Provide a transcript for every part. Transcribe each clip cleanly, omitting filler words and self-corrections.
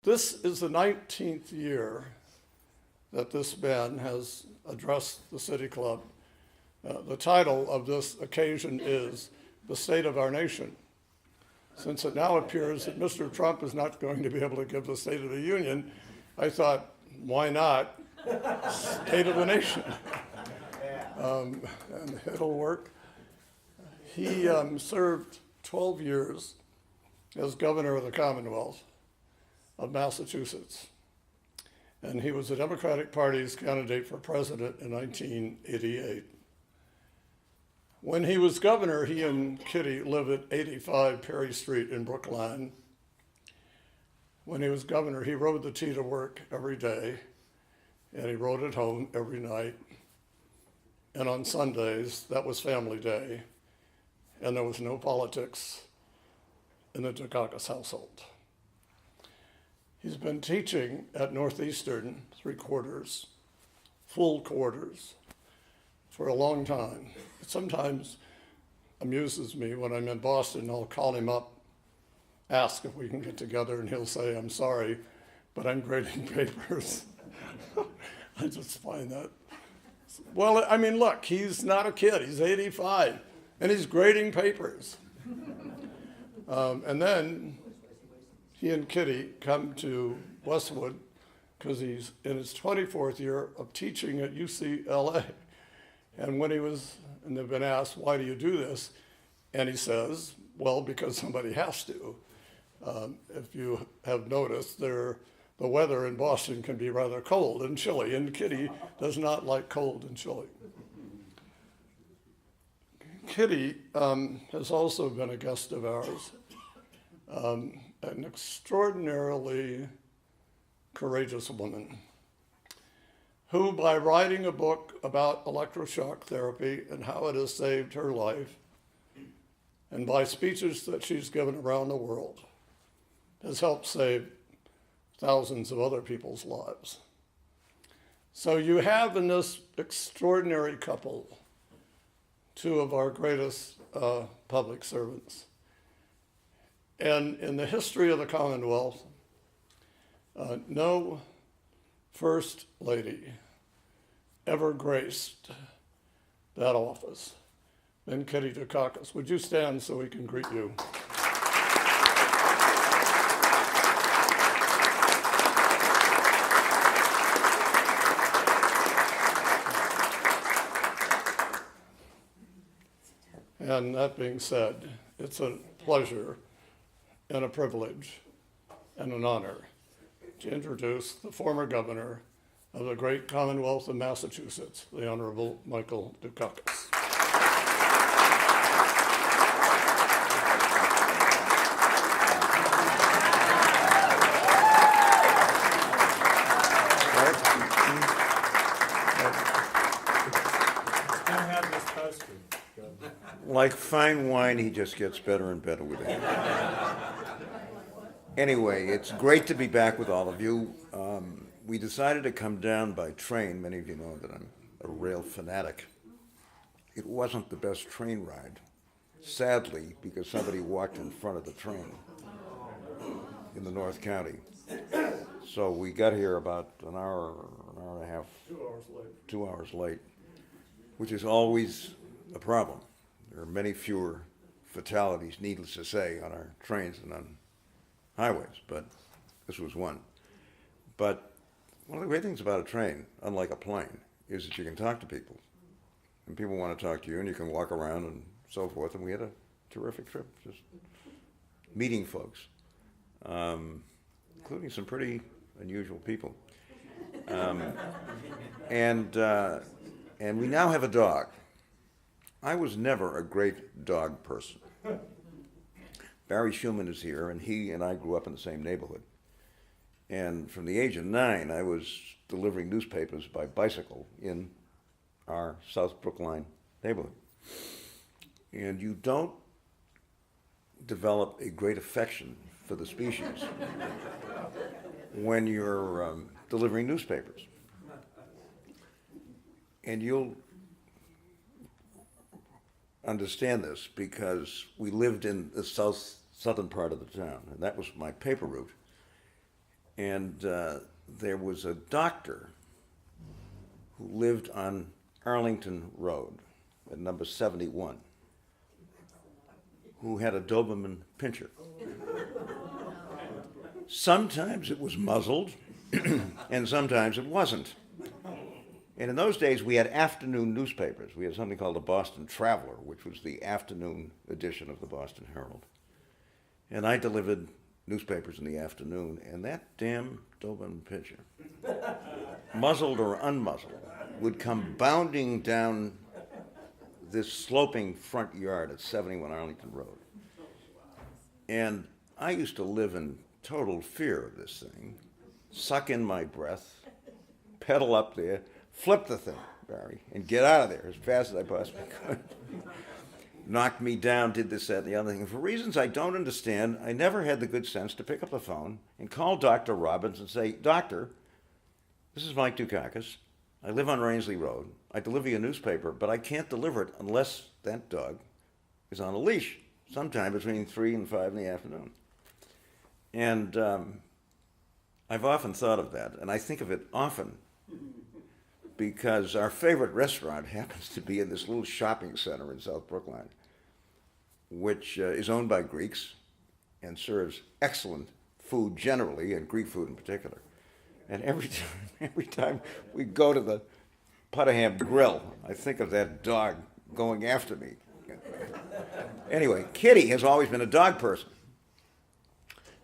This is the 19th year that this man has addressed the City Club. The title of this occasion is The State of Our Nation. Since it now appears that Mr. Trump is not going to be able to give the State of the Union, I thought, why not State of the Nation? And it'll work. He served 12 years as governor of the Commonwealth of Massachusetts. And he was the Democratic Party's candidate for president in 1988. When he was governor, he and Kitty lived at 85 Perry Street in Brookline. When he was governor, he rode the T to work every day, and he rode it home every night. And on Sundays, that was family day, and there was no politics in the Dukakis household. He's been teaching at Northeastern, 3/4, full quarters, for a long time. It sometimes amuses me when I'm in Boston, I'll call him up, ask if we can get together, and he'll say, I'm sorry, but I'm grading papers. I just find that. Well, I mean, look, he's not a kid, he's 85, and he's grading papers. And then he and Kitty come to Westwood because he's in his 24th year of teaching at UCLA. And when he was, and they've been asked, why do you do this? And he says, well, because somebody has to. If you have noticed, the weather in Boston can be rather cold and chilly, and Kitty does not like cold and chilly. Kitty has also been a guest of ours, an extraordinarily courageous woman who, by writing a book about electroshock therapy and how it has saved her life, and by speeches that she's given around the world, has helped save thousands of other people's lives. So you have in this extraordinary couple two of our greatest public servants. And in the history of the Commonwealth, no First Lady ever graced that office than Kitty Dukakis. Would you stand so we can greet you? And that being said, it's a pleasure and a privilege and an honor to introduce the former governor of the great Commonwealth of Massachusetts, the Honorable Michael Dukakis. Like fine wine, he just gets better and better with it. Anyway, it's great to be back with all of you. We decided to come down by train. Many of you know that I'm a rail fanatic. It wasn't the best train ride, sadly, because somebody walked in front of the train in the North County. So we got here about an hour and a half, 2 hours late, which is always a problem. There are many fewer fatalities, needless to say, on our trains than on highways, but this was one. But one of the great things about a train, unlike a plane, is that you can talk to people. And people want to talk to you, and you can walk around and so forth. And we had a terrific trip, just meeting folks, including some pretty unusual people. And we now have a dog. I was never a great dog person. Barry Schumann is here, and he and I grew up in the same neighborhood. And from the age of 9, I was delivering newspapers by bicycle in our South Brookline neighborhood. And you don't develop a great affection for the species when you're delivering newspapers. And you'll understand this because we lived in the southern part of the town, and that was my paper route. And there was a doctor who lived on Arlington Road at number 71 who had a Doberman Pinscher. Sometimes it was muzzled, and sometimes it wasn't. And in those days, we had afternoon newspapers. We had something called the Boston Traveler, which was the afternoon edition of the Boston Herald. And I delivered newspapers in the afternoon, and that damn Doberman Pinscher, muzzled or unmuzzled, would come bounding down this sloping front yard at 71 Arlington Road. And I used to live in total fear of this thing, suck in my breath, pedal up there, flip the thing, Barry, and get out of there as fast as I possibly could. Knocked me down, did this, that, and the other thing. And for reasons I don't understand, I never had the good sense to pick up the phone and call Dr. Robbins and say, Doctor, this is Mike Dukakis. I live on Rangeley Road. I deliver you a newspaper, but I can't deliver it unless that dog is on a leash sometime between 3 and 5 in the afternoon. And I've often thought of that, and I think of it often because our favorite restaurant happens to be in this little shopping center in South Brookline, which is owned by Greeks and serves excellent food generally, and Greek food in particular. And every time we go to the Putterham Grill, I think of that dog going after me. Anyway, Kitty has always been a dog person.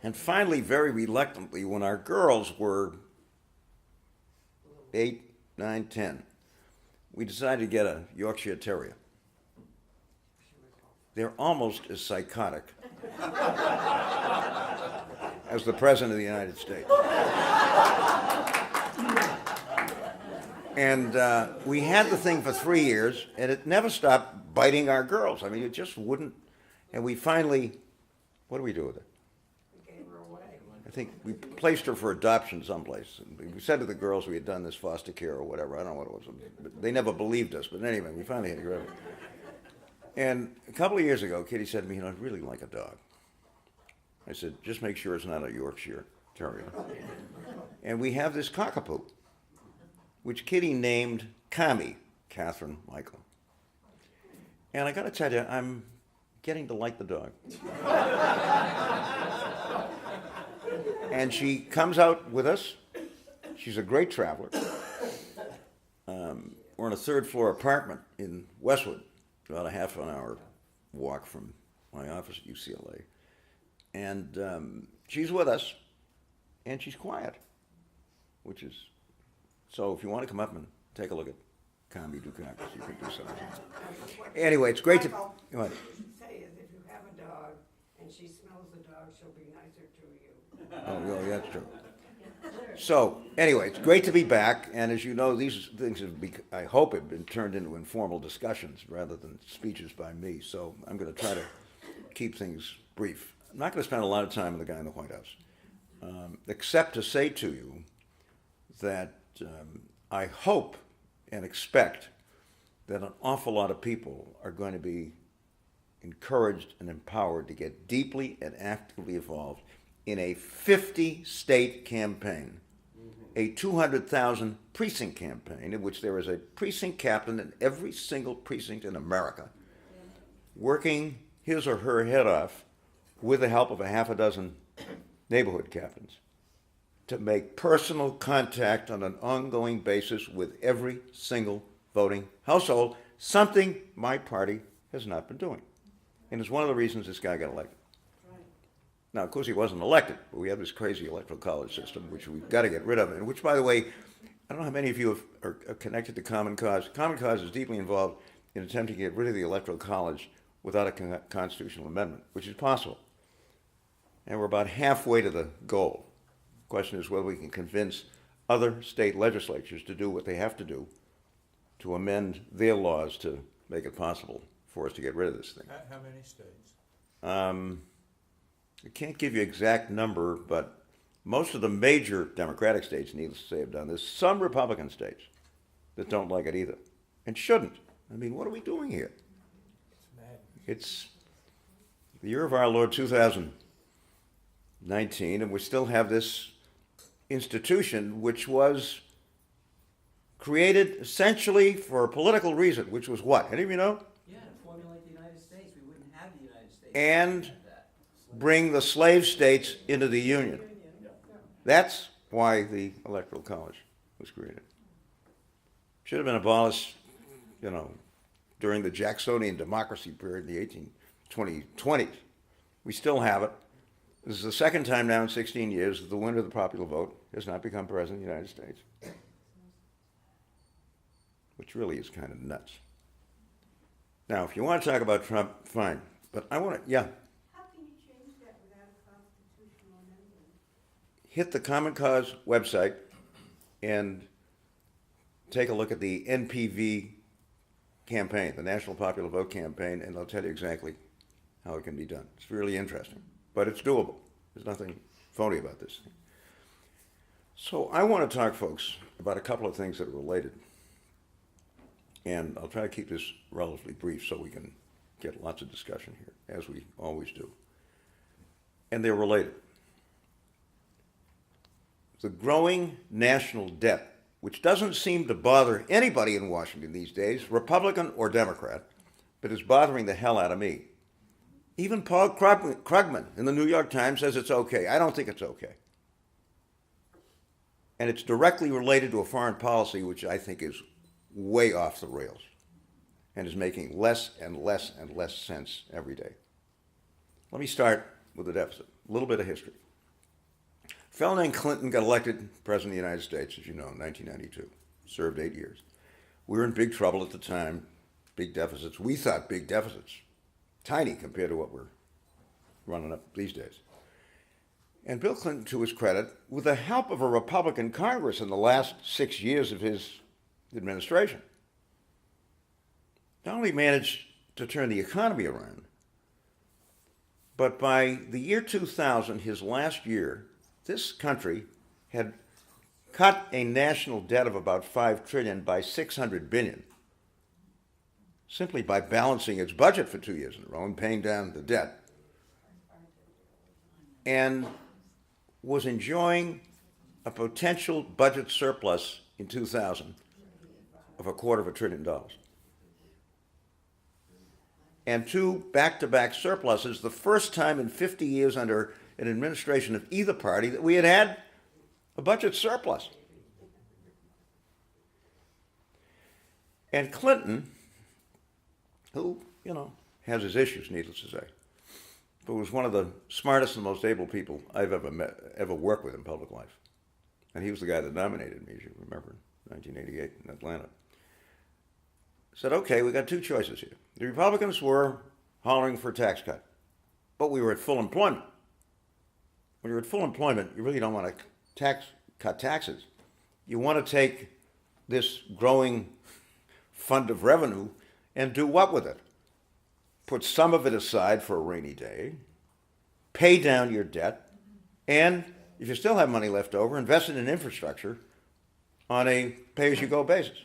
And finally, very reluctantly, when our girls were 8, 9, 10, we decided to get a Yorkshire Terrier. They're almost as psychotic as the President of the United States. And we had the thing for 3 years, and it never stopped biting our girls. I mean, it just wouldn't. And we finally, what do we do with it? We gave her away. I think we placed her for adoption someplace. We said to the girls we had done this foster care or whatever. I don't know what it was. But they never believed us. But anyway, we finally had to get rid of it. And a couple of years ago, Kitty said to me, I'd really like a dog. I said, just make sure it's not a Yorkshire Terrier. And we have this cockapoo, which Kitty named Kami, Catherine Michael. And I got to tell you, I'm getting to like the dog. And she comes out with us. She's a great traveler. We're in a third-floor apartment in Westwood, about a half an hour walk from my office at UCLA. And she's with us, and she's quiet, which is... So if you want to come up and take a look at Kami Dukakis, you can do so. Anyway, it's great to... Michael, Go what ahead. you should say is if you have a dog and she smells the dog, she'll be nicer to you. Oh, yeah, that's true. So, anyway, it's great to be back, and as you know, these things have, I hope, have been turned into informal discussions rather than speeches by me, so I'm going to try to keep things brief. I'm not going to spend a lot of time with the guy in the White House, except to say to you that I hope and expect that an awful lot of people are going to be encouraged and empowered to get deeply and actively involved in a 50-state campaign, a 200,000 precinct campaign in which there is a precinct captain in every single precinct in America working his or her head off with the help of a half a dozen neighborhood captains to make personal contact on an ongoing basis with every single voting household, something my party has not been doing. And it's one of the reasons this guy got elected. Now, of course, he wasn't elected, but we have this crazy electoral college system, which we've got to get rid of, and which, by the way, I don't know how many of you are connected to Common Cause. Common Cause is deeply involved in attempting to get rid of the electoral college without a constitutional amendment, which is possible. And we're about halfway to the goal. The question is whether we can convince other state legislatures to do what they have to do to amend their laws to make it possible for us to get rid of this thing. How many states? I can't give you an exact number, but most of the major Democratic states, needless to say, have done this. Some Republican states that don't like it either, and shouldn't. I mean, what are we doing here? It's madness. It's the year of our Lord 2019, and we still have this institution which was created essentially for a political reason, which was what? Any of you know? Yeah, to formulate the United States. We wouldn't have the United States. And without that. bring the slave states into the Union. That's why the Electoral College was created. Should have been abolished, during the Jacksonian democracy period in the 20s. We still have it. This is the second time now in 16 years that the winner of the popular vote has not become president of the United States. Which really is kind of nuts. Now, if you want to talk about Trump, fine. But I want to, How can you change that without a constitutional amendment? hit the Common Cause website and take a look at the NPV campaign, the National Popular Vote campaign, and they'll tell you exactly how it can be done. It's really interesting, but it's doable. There's nothing phony about this. So I want to talk, folks, about a couple of things that are related. And I'll try to keep this relatively brief so we can get lots of discussion here, as we always do. And they're related. The growing national debt, which doesn't seem to bother anybody in Washington these days, Republican or Democrat, but is bothering the hell out of me. Even Paul Krugman in the New York Times says it's okay. I don't think it's okay. And it's directly related to a foreign policy which I think is way off the rails and is making less and less and less sense every day. Let me start with the deficit. A little bit of history. A fellow named Clinton got elected president of the United States, as you know, in 1992. Served 8 years. We were in big trouble at the time, big deficits. We thought big deficits, tiny compared to what we're running up these days. And Bill Clinton, to his credit, with the help of a Republican Congress in the last 6 years of his administration, not only managed to turn the economy around, but by the year 2000, his last year, this country had cut a national debt of about $5 trillion by $600 billion, simply by balancing its budget for 2 years in a row and paying down the debt, and was enjoying a potential budget surplus in 2000 of $250 billion. And two back-to-back surpluses, the first time in 50 years under an administration of either party that we had a budget surplus. And Clinton, who, has his issues, needless to say, but was one of the smartest and most able people I've ever worked with in public life. And he was the guy that nominated me, as you remember, in 1988 in Atlanta. Said, okay, we got two choices here. The Republicans were hollering for a tax cut, but we were at full employment. When you're at full employment, you really don't want to cut taxes. You want to take this growing fund of revenue and do what with it? Put some of it aside for a rainy day, pay down your debt, and if you still have money left over, invest it in infrastructure on a pay-as-you-go basis.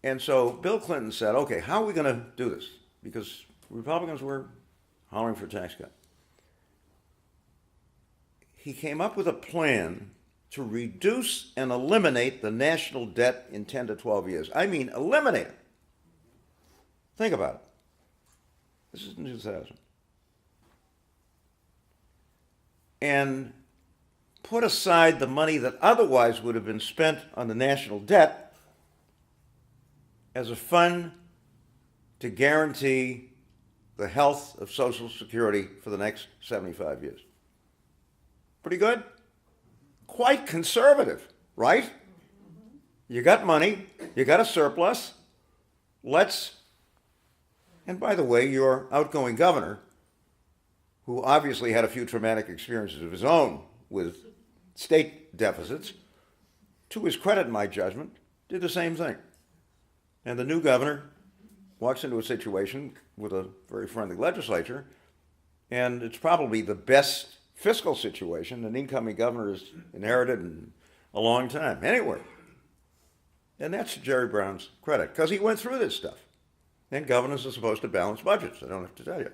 And so Bill Clinton said, okay, how are we going to do this? Because Republicans were hollering for a tax cut. He came up with a plan to reduce and eliminate the national debt in 10 to 12 years. I mean, eliminate it. Think about it. This is in 2000. And put aside the money that otherwise would have been spent on the national debt as a fund to guarantee the health of Social Security for the next 75 years. Pretty good? Quite conservative, right? You got money, you got a surplus, and by the way, your outgoing governor, who obviously had a few traumatic experiences of his own with state deficits, to his credit, in my judgment, did the same thing. And the new governor walks into a situation with a very friendly legislature, and it's probably the best fiscal situation an incoming governor has inherited in a long time, anywhere. And that's Jerry Brown's credit, because he went through this stuff. And governors are supposed to balance budgets, I don't have to tell you.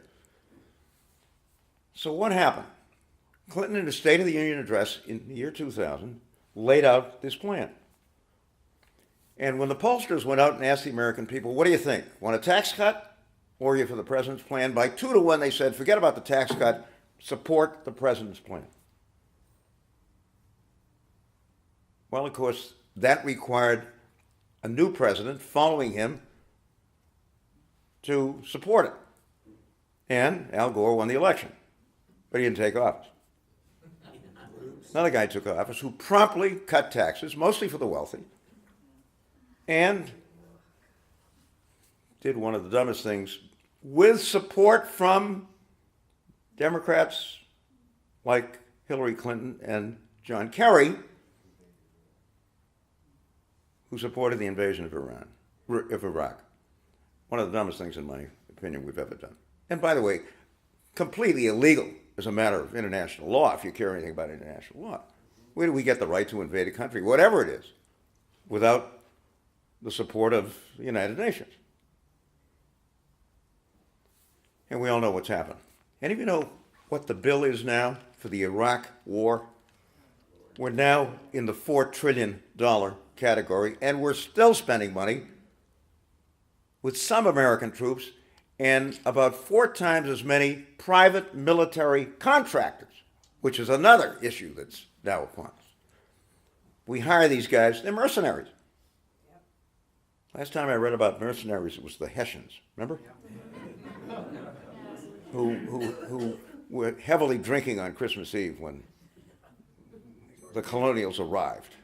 So what happened? Clinton, in his State of the Union address in the year 2000, laid out this plan. And when the pollsters went out and asked the American people, what do you think? Want a tax cut or are you for the president's plan? By 2-1, they said, forget about the tax cut, support the president's plan. Well, of course, that required a new president following him to support it. And Al Gore won the election, but he didn't take office. Another guy took office who promptly cut taxes, mostly for the wealthy, and did one of the dumbest things with support from Democrats like Hillary Clinton and John Kerry, who supported the invasion of Iraq. One of the dumbest things, in my opinion, we've ever done. And by the way, completely illegal as a matter of international law, if you care anything about international law. Where do we get the right to invade a country, whatever it is, without the support of the United Nations? And we all know what's happened. Any of you know what the bill is now for the Iraq war? We're now in the $4 trillion category, and we're still spending money with some American troops and about 4 times as many private military contractors, which is another issue that's now upon us. We hire these guys, they're mercenaries. Last time I read about mercenaries, it was the Hessians, remember? Who were heavily drinking on Christmas Eve when the colonials arrived.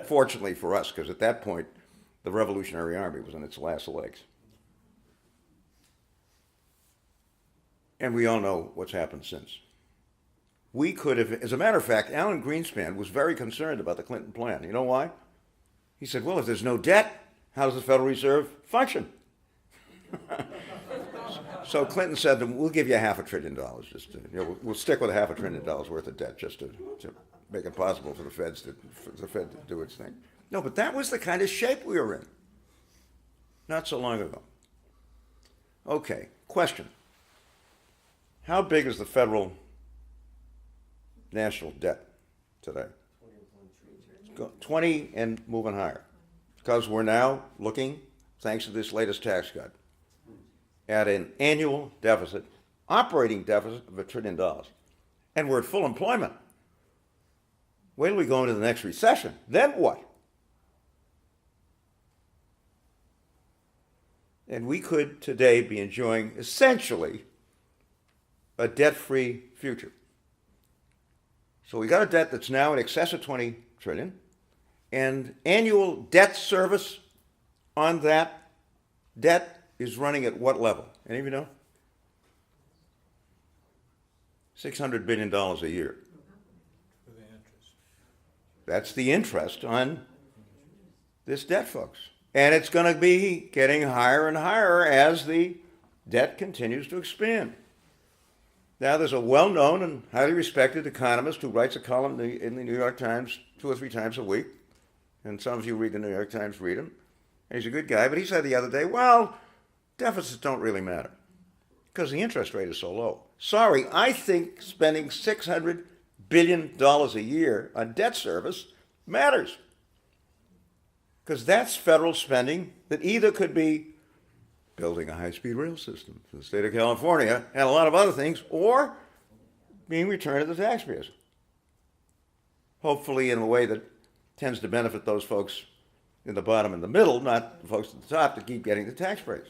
Fortunately for us, because at that point, the Revolutionary Army was on its last legs. And we all know what's happened since. We could have, as a matter of fact, Alan Greenspan was very concerned about the Clinton plan. You know why? He said, well, if there's no debt, how does the Federal Reserve function? So Clinton said, we'll give you $500 billion. Just to, we'll stick with $500 billion worth of debt just to make it possible for the Fed to do its thing. No, but that was the kind of shape we were in not so long ago. Okay, question. How big is the federal national debt today? 20 and moving higher. Because we're now looking, thanks to this latest tax cut, at an annual deficit, operating deficit of $1 trillion. And we're at full employment. Wait till we go into the next recession. Then what? And we could today be enjoying essentially a debt-free future. So we got a debt that's now in excess of $20 trillion, and annual debt service on that debt is running at what level? Any of you know? $600 billion a year. For the interest. That's the interest on this debt, folks. And it's going to be getting higher and higher as the debt continues to expand. Now, there's a well-known and highly respected economist who writes a column in the New York Times 2 or 3 times a week. And some of you read the New York Times, read him. And he's a good guy, but he said the other day, well, deficits don't really matter because the interest rate is so low. Sorry, I think spending $600 billion a year on debt service matters. Because that's federal spending that either could be building a high-speed rail system for the state of California and a lot of other things, or being returned to the taxpayers. Hopefully in a way that tends to benefit those folks in the bottom and the middle, not the folks at the top that keep getting the tax breaks.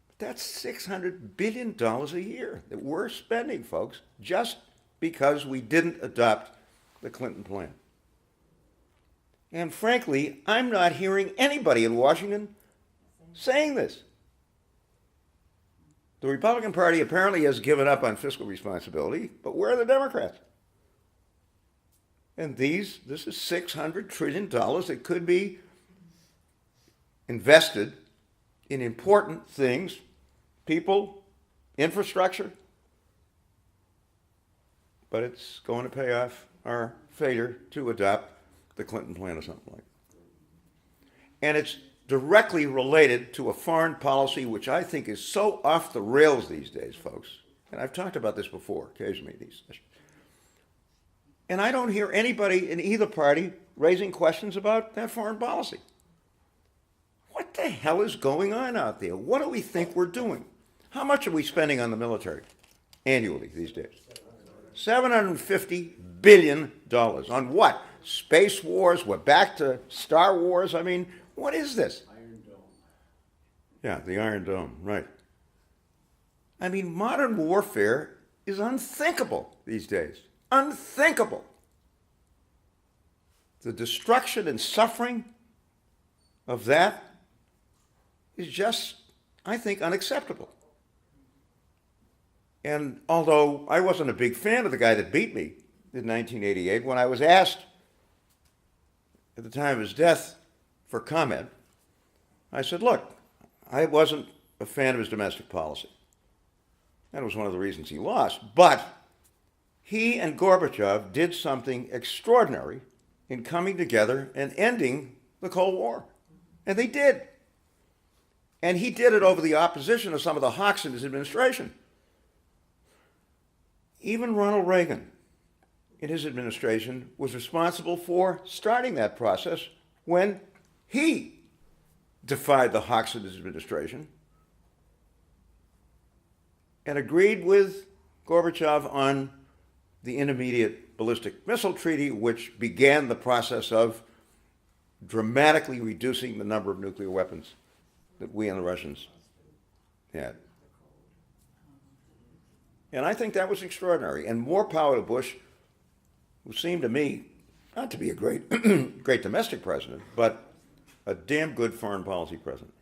But that's $600 billion a year that we're spending, folks, just because we didn't adopt the Clinton plan. And frankly, I'm not hearing anybody in Washington saying this. The Republican Party apparently has given up on fiscal responsibility, but where are the Democrats? And this is $600 trillion that could be invested in important things, people, infrastructure, but it's going to pay off our failure to adopt the Clinton plan or something like that. And it's directly related to a foreign policy which I think is so off the rails these days, folks. And I've talked about this before, occasionally, these sessions. And I don't hear anybody in either party raising questions about that foreign policy. What the hell is going on out there? What do we think we're doing? How much are we spending on the military annually these days? $750 billion. On what? Space wars? We're back to Star Wars? I mean, what is this? Iron Dome. Yeah, the Iron Dome, right. I mean, modern warfare is unthinkable these days. Unthinkable. The destruction and suffering of that is just, I think, unacceptable. And although I wasn't a big fan of the guy that beat me in 1988, when I was asked at the time of his death for comment, I said, look, I wasn't a fan of his domestic policy. That was one of the reasons he lost. But he and Gorbachev did something extraordinary in coming together and ending the Cold War. And they did. And he did it over the opposition of some of the hawks in his administration. Even Ronald Reagan, in his administration, was responsible for starting that process when he defied the hawks in his administration and agreed with Gorbachev on the Intermediate Ballistic Missile Treaty, which began the process of dramatically reducing the number of nuclear weapons that we and the Russians had. And I think that was extraordinary. And more power to Bush, who seemed to me not to be a great, great domestic president, but a damn good foreign policy president.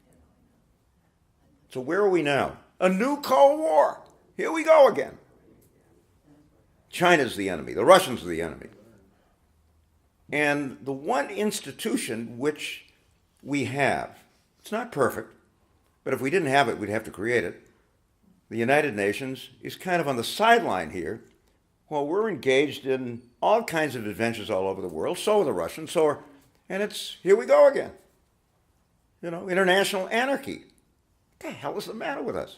So where are we now? A new Cold War. Here we go again. China's the enemy. The Russians are the enemy. And the one institution which we have, it's not perfect, but if we didn't have it, we'd have to create it. The United Nations is kind of on the sideline here while we're engaged in all kinds of adventures all over the world. So are the Russians. And it's, here we go again. You know, international anarchy. What the hell is the matter with us?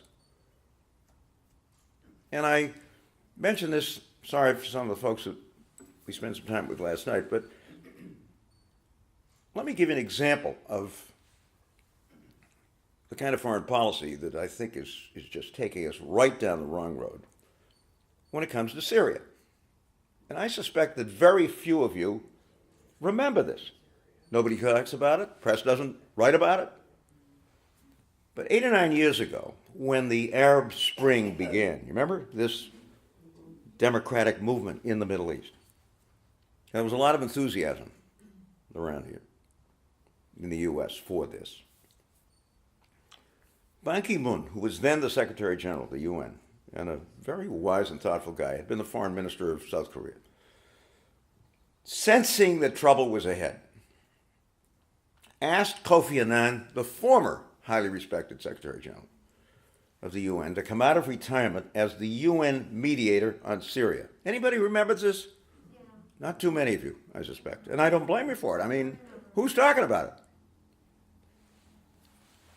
And I mentioned this, sorry for some of the folks that we spent some time with last night, but let me give you an example of the kind of foreign policy that I think is just taking us right down the wrong road when it comes to Syria. And I suspect that very few of you remember this. Nobody talks about it. Press doesn't write about it. But 8 or 9 years ago, when the Arab Spring began, you remember this democratic movement in the Middle East? There was a lot of enthusiasm around here in the U.S. for this. Ban Ki-moon, who was then the Secretary General of the UN, and a very wise and thoughtful guy, had been the foreign minister of South Korea, sensing that trouble was ahead, asked Kofi Annan, the former highly respected Secretary General of the UN, to come out of retirement as the UN mediator on Syria. Anybody remembers this? Yeah. Not too many of you, I suspect. And I don't blame you for it. I mean, who's talking about it?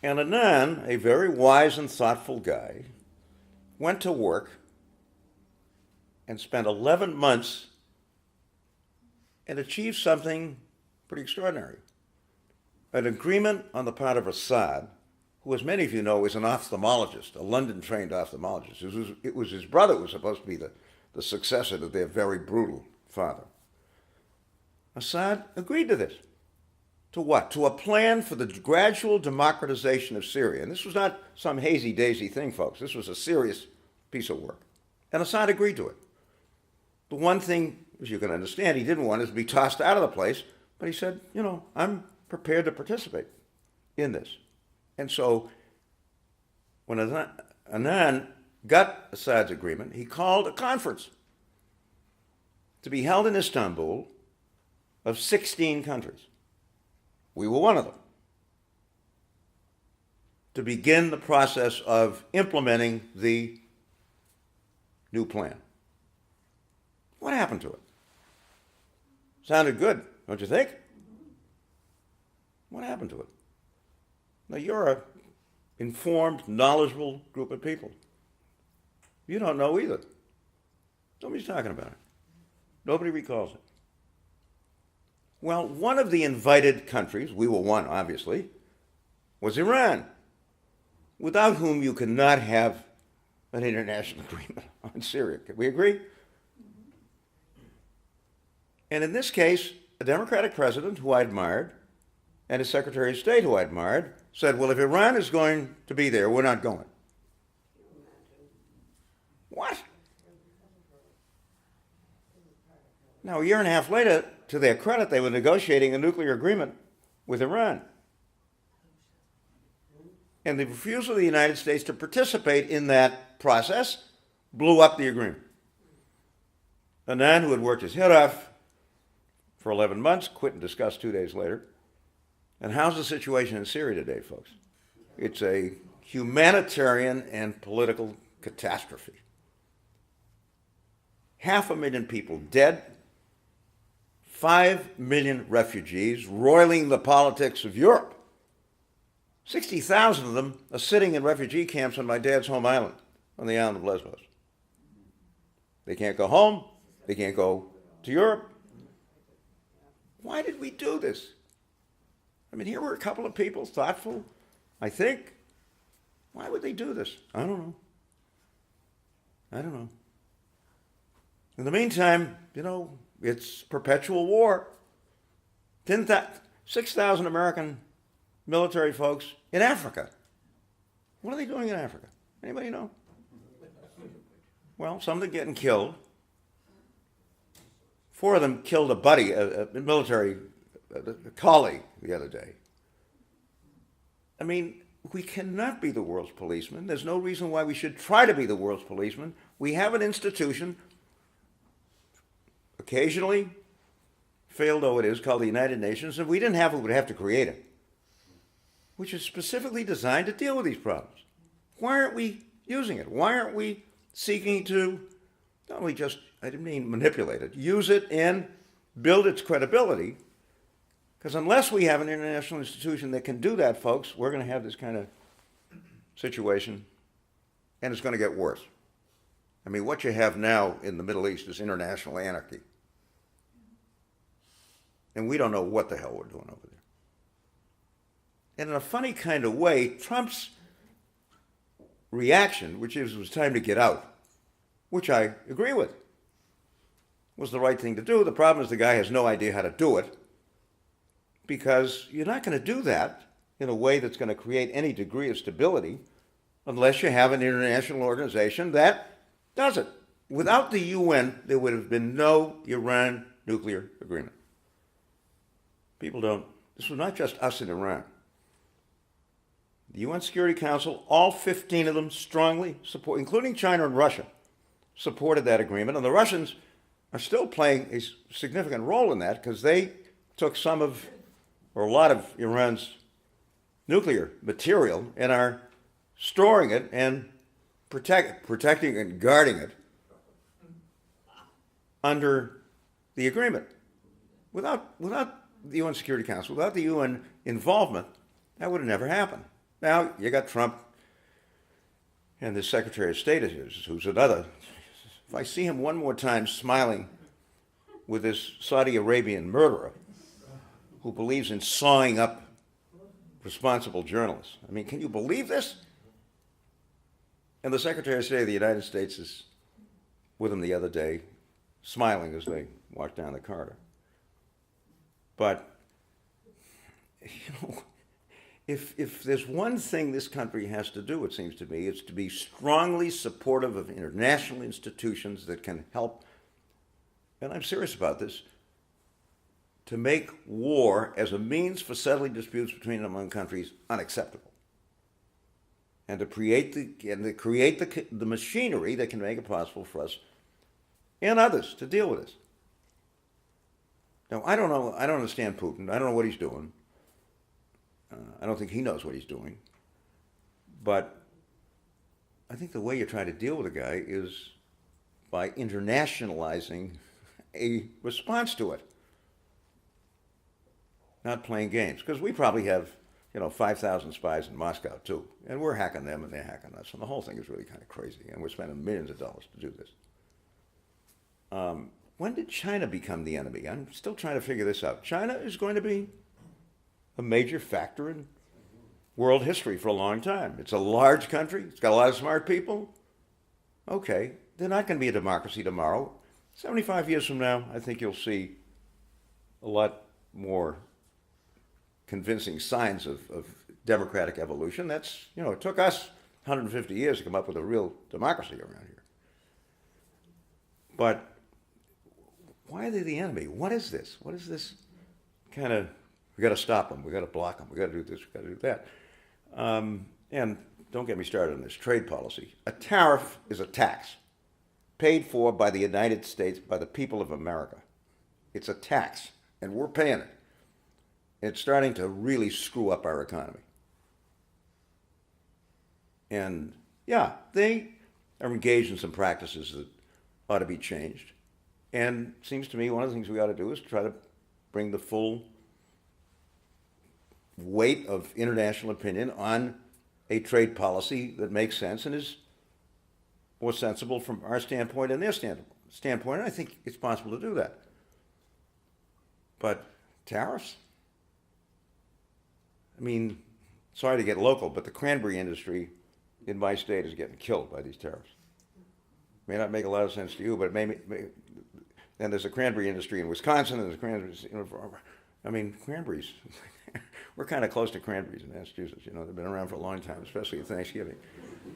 And Annan, a very wise and thoughtful guy, went to work and spent 11 months and achieved something pretty extraordinary. An agreement on the part of Assad, who, as many of you know, is an ophthalmologist, a London-trained ophthalmologist. It was his brother who was supposed to be the successor to their very brutal father. Assad agreed to this. To what? To a plan for the gradual democratization of Syria. And this was not some hazy-daisy thing, folks. This was a serious piece of work. And Assad agreed to it. The one thing, as you can understand, he didn't want is to be tossed out of the place, but he said, you know, I'm prepared to participate in this. And so when Annan got Assad's agreement, he called a conference to be held in Istanbul of 16 countries. We were one of them, to begin the process of implementing the new plan. What happened to it? Sounded good, don't you think? What happened to it? Now, you're an informed, knowledgeable group of people. You don't know either. Nobody's talking about it. Nobody recalls it. Well, one of the invited countries, we were one, obviously, was Iran, without whom you cannot have an international agreement on Syria. Can we agree? And in this case, a Democratic president who I admired and a Secretary of State who I admired said, well, if Iran is going to be there, we're not going. What? Now, a year and a half later, to their credit, they were negotiating a nuclear agreement with Iran. And the refusal of the United States to participate in that process blew up the agreement. Annan, who had worked his head off for 11 months, quit in disgust 2 days later. And how's the situation in Syria today, folks? It's a humanitarian and political catastrophe. 500,000 people dead, 5 million refugees roiling the politics of Europe. 60,000 of them are sitting in refugee camps on my dad's home island, on the island of Lesbos. They can't go home. They can't go to Europe. Why did we do this? I mean, here were a couple of people, thoughtful, I think. Why would they do this? I don't know. I don't know. In the meantime, you know, it's perpetual war. 6,000 American military folks in Africa. What are they doing in Africa? Anybody know? Well, some of them getting killed. 4 of them killed a buddy, a military colleague the other day. I mean, we cannot be the world's policeman. There's no reason why we should try to be the world's policeman. We have an institution, occasionally failed though it is, called the United Nations, and we didn't have it, we'd have to create it, which is specifically designed to deal with these problems. Why aren't we using it? Why aren't we seeking to not only just, I didn't mean manipulate it, use it and build its credibility? Because unless we have an international institution that can do that, folks, we're going to have this kind of situation, and it's going to get worse. I mean, what you have now in the Middle East is international anarchy. And we don't know what the hell we're doing over there. And in a funny kind of way, Trump's reaction, which is it was time to get out, which I agree with, was the right thing to do. The problem is the guy has no idea how to do it, because you're not going to do that in a way that's going to create any degree of stability unless you have an international organization that does it. Without the UN, there would have been no Iran nuclear agreement. People don't, this was not just us in Iran. The UN Security Council, all 15 of them strongly support, including China and Russia, supported that agreement. And the Russians are still playing a significant role in that because they took some of, or a lot of Iran's nuclear material and are storing it and protecting and guarding it under the agreement. Without the UN Security Council, without the UN involvement, that would have never happened. Now, you got Trump and the Secretary of State of his, who's another. If I see him one more time smiling with this Saudi Arabian murderer who believes in sawing up responsible journalists. I mean, can you believe this? And the Secretary of State of the United States is with him the other day, smiling as they walk down the corridor. But, you know, if there's one thing this country has to do, it seems to me, it's to be strongly supportive of international institutions that can help, and I'm serious about this, to make war as a means for settling disputes between and among countries unacceptable. And to create the machinery that can make it possible for us and others to deal with this. Now, I don't know, I don't understand Putin. I don't know what he's doing. I don't think he knows what he's doing. But I think the way you try to deal with a guy is by internationalizing a response to it. Not playing games. Because we probably have, 5,000 spies in Moscow too. And we're hacking them and they're hacking us. And the whole thing is really kind of crazy. And we're spending millions of dollars to do this. When did China become the enemy? I'm still trying to figure this out. China is going to be a major factor in world history for a long time. It's a large country. It's got a lot of smart people. Okay, they're not going to be a democracy tomorrow. 75 years from now, I think you'll see a lot more convincing signs of democratic evolution. That's, it took us 150 years to come up with a real democracy around here. But why are they the enemy? What is this? What is this kind of, we got to stop them, we got to block them, we got to do this, we got to do that. And don't get me started on this trade policy. A tariff is a tax paid for by the United States, by the people of America. It's a tax, and we're paying it. It's starting to really screw up our economy. And yeah, they are engaged in some practices that ought to be changed. And it seems to me one of the things we ought to do is try to bring the full weight of international opinion on a trade policy that makes sense and is more sensible from our standpoint and their standpoint. And I think it's possible to do that. But tariffs? I mean, sorry to get local, but the cranberry industry in my state is getting killed by these tariffs. May not make a lot of sense to you, but maybe and there's a cranberry industry in Wisconsin, and there's cranberries, cranberries. We're kind of close to cranberries in Massachusetts. They've been around for a long time, especially at Thanksgiving.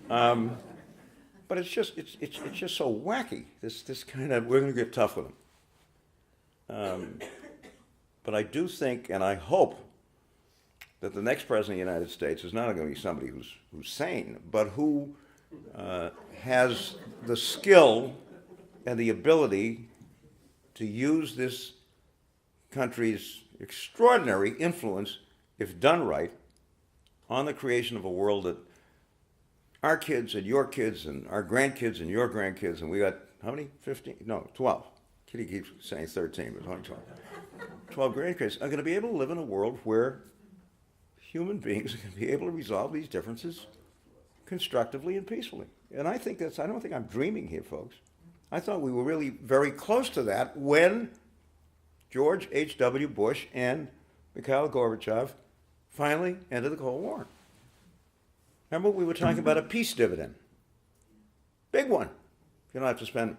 But it's just so wacky. This kind of, we're going to get tough with them. But I do think, and I hope, that the next president of the United States is not going to be somebody who's sane, but who has the skill and the ability to use this country's extraordinary influence, if done right, on the creation of a world that our kids and your kids and our grandkids and your grandkids, and we got, how many? 15? No, 12. Kitty keeps saying 13, but only 12. 12 grandkids are going to be able to live in a world where human beings are going to be able to resolve these differences constructively and peacefully. And I think I don't think I'm dreaming here, folks. I thought we were really very close to that when George H.W. Bush and Mikhail Gorbachev finally ended the Cold War. Remember, we were talking about a peace dividend. Big one. You don't have to spend.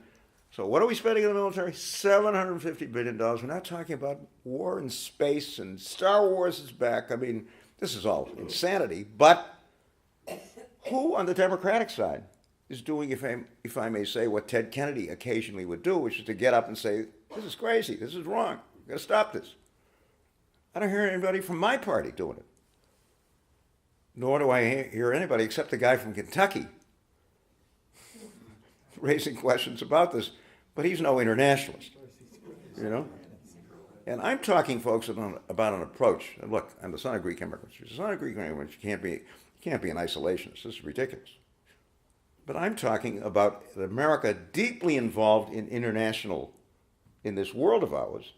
So what are we spending in the military? $750 billion. We're not talking about war in space, and Star Wars is back. I mean, this is all insanity. But who on the Democratic side is doing, if I may say, what Ted Kennedy occasionally would do, which is to get up and say, this is crazy, this is wrong, we've got to stop this. I don't hear anybody from my party doing it. Nor do I hear anybody except the guy from Kentucky raising questions about this. But he's no internationalist, And I'm talking, folks, about an approach. And look, I'm the son of Greek immigrants. You're the son of Greek immigrants. You can't be an isolationist. This is ridiculous. But I'm talking about America deeply involved in this world of ours,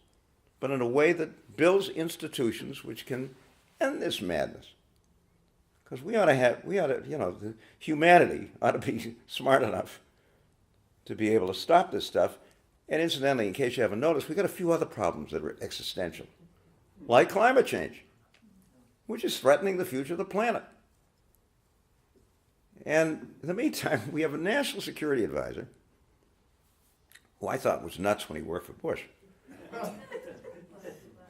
but in a way that builds institutions which can end this madness. Because humanity ought to be smart enough to be able to stop this stuff. And incidentally, in case you haven't noticed, we've got a few other problems that are existential, like climate change, which is threatening the future of the planet. And in the meantime, we have a national security advisor, who I thought was nuts when he worked for Bush,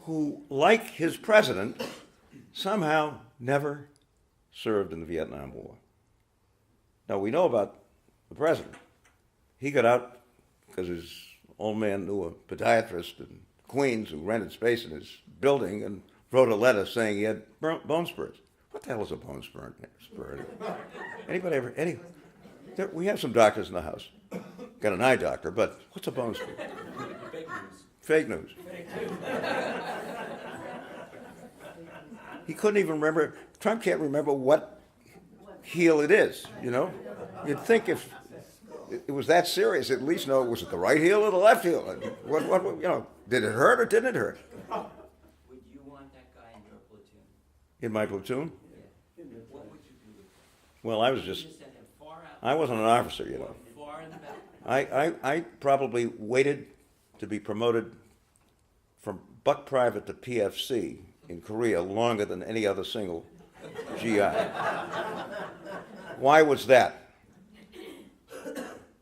who, like his president, somehow never served in the Vietnam War. Now, we know about the president. He got out because his old man knew a podiatrist in Queens who rented space in his building and wrote a letter saying he had bone spurs. What the hell is a bone spur? Anybody ever? We have some doctors in the house. Got an eye doctor, but what's a bone spur? Fake news. He couldn't even remember. Trump can't remember what heel it is. You'd think if it was that serious, at least know, was it the right heel or the left heel? What did it hurt or didn't it hurt? Would you want that guy in your platoon? In my platoon? What would you do? Well, I was You just, just send him far out, I wasn't an officer, you know. far in the back. I probably waited to be promoted from buck private to PFC in Korea longer than any other single GI. Why was that?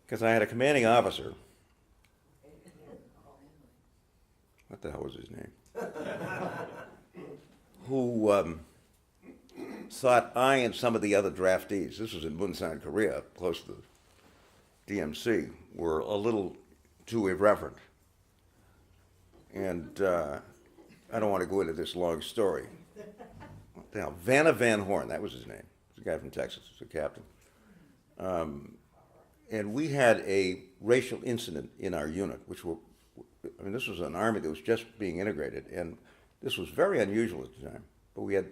Because I had a commanding officer. What the hell was his name? Who thought I and some of the other draftees, this was in Munsan, Korea, close to the DMC, were a little too irreverent. And I don't want to go into this long story. What the hell? Vanna Van Horn, that was his name. He's a guy from Texas, he's a captain. And we had a racial incident in our unit, which were, I mean, this was an army that was just being integrated, and this was very unusual at the time. But we had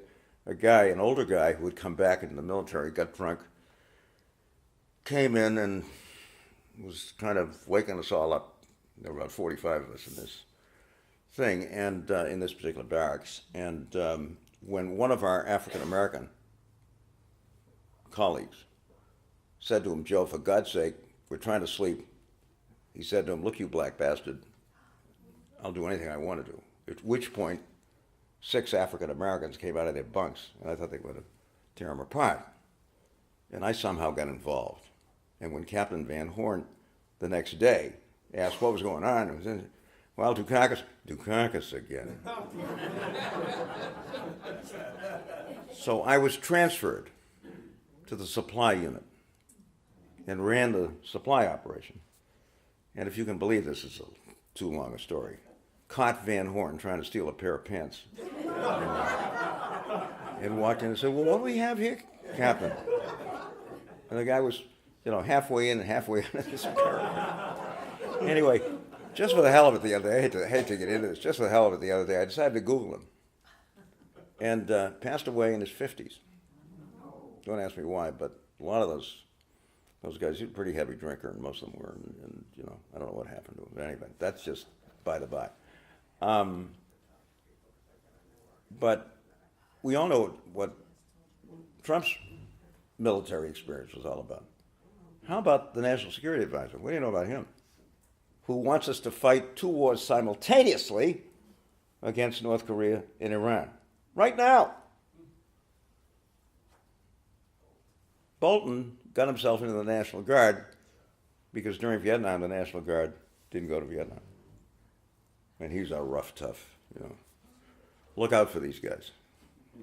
a guy, an older guy, who had come back into the military, got drunk, came in and was kind of waking us all up. There were about 45 of us in this thing, and in this particular barracks. And when one of our African-American colleagues said to him, "Joe, for God's sake, we're trying to sleep," he said to him, "Look, you black bastard, I'll do anything I want to do." At which point, 6 African-Americans came out of their bunks, and I thought they were going to tear him apart. And I somehow got involved. And when Captain Van Horn, the next day, asked what was going on, it was, "Well, Dukakis again." So I was transferred to the supply unit and ran the supply operation. And if you can believe this is too long a story, caught Van Horn trying to steal a pair of pants. And walked in and said, "Well, what do we have here, Captain?" And the guy was, you know, halfway in and halfway out of this pair. Anyway, just for the hell of it the other day, I hate to get into this, just for the hell of it the other day, I decided to Google him. And passed away in his 50s. Don't ask me why, but a lot of those guys, he was a pretty heavy drinker, and most of them were, and you know, I don't know what happened to him. But anyway, that's just by the by. But we all know what Trump's military experience was all about. How about the National Security Advisor? What do you know about him? Who wants us to fight 2 wars simultaneously against North Korea and Iran. Right now. Bolton got himself into the National Guard because during Vietnam, the National Guard didn't go to Vietnam. And he's a rough, tough, you know. Look out for these guys.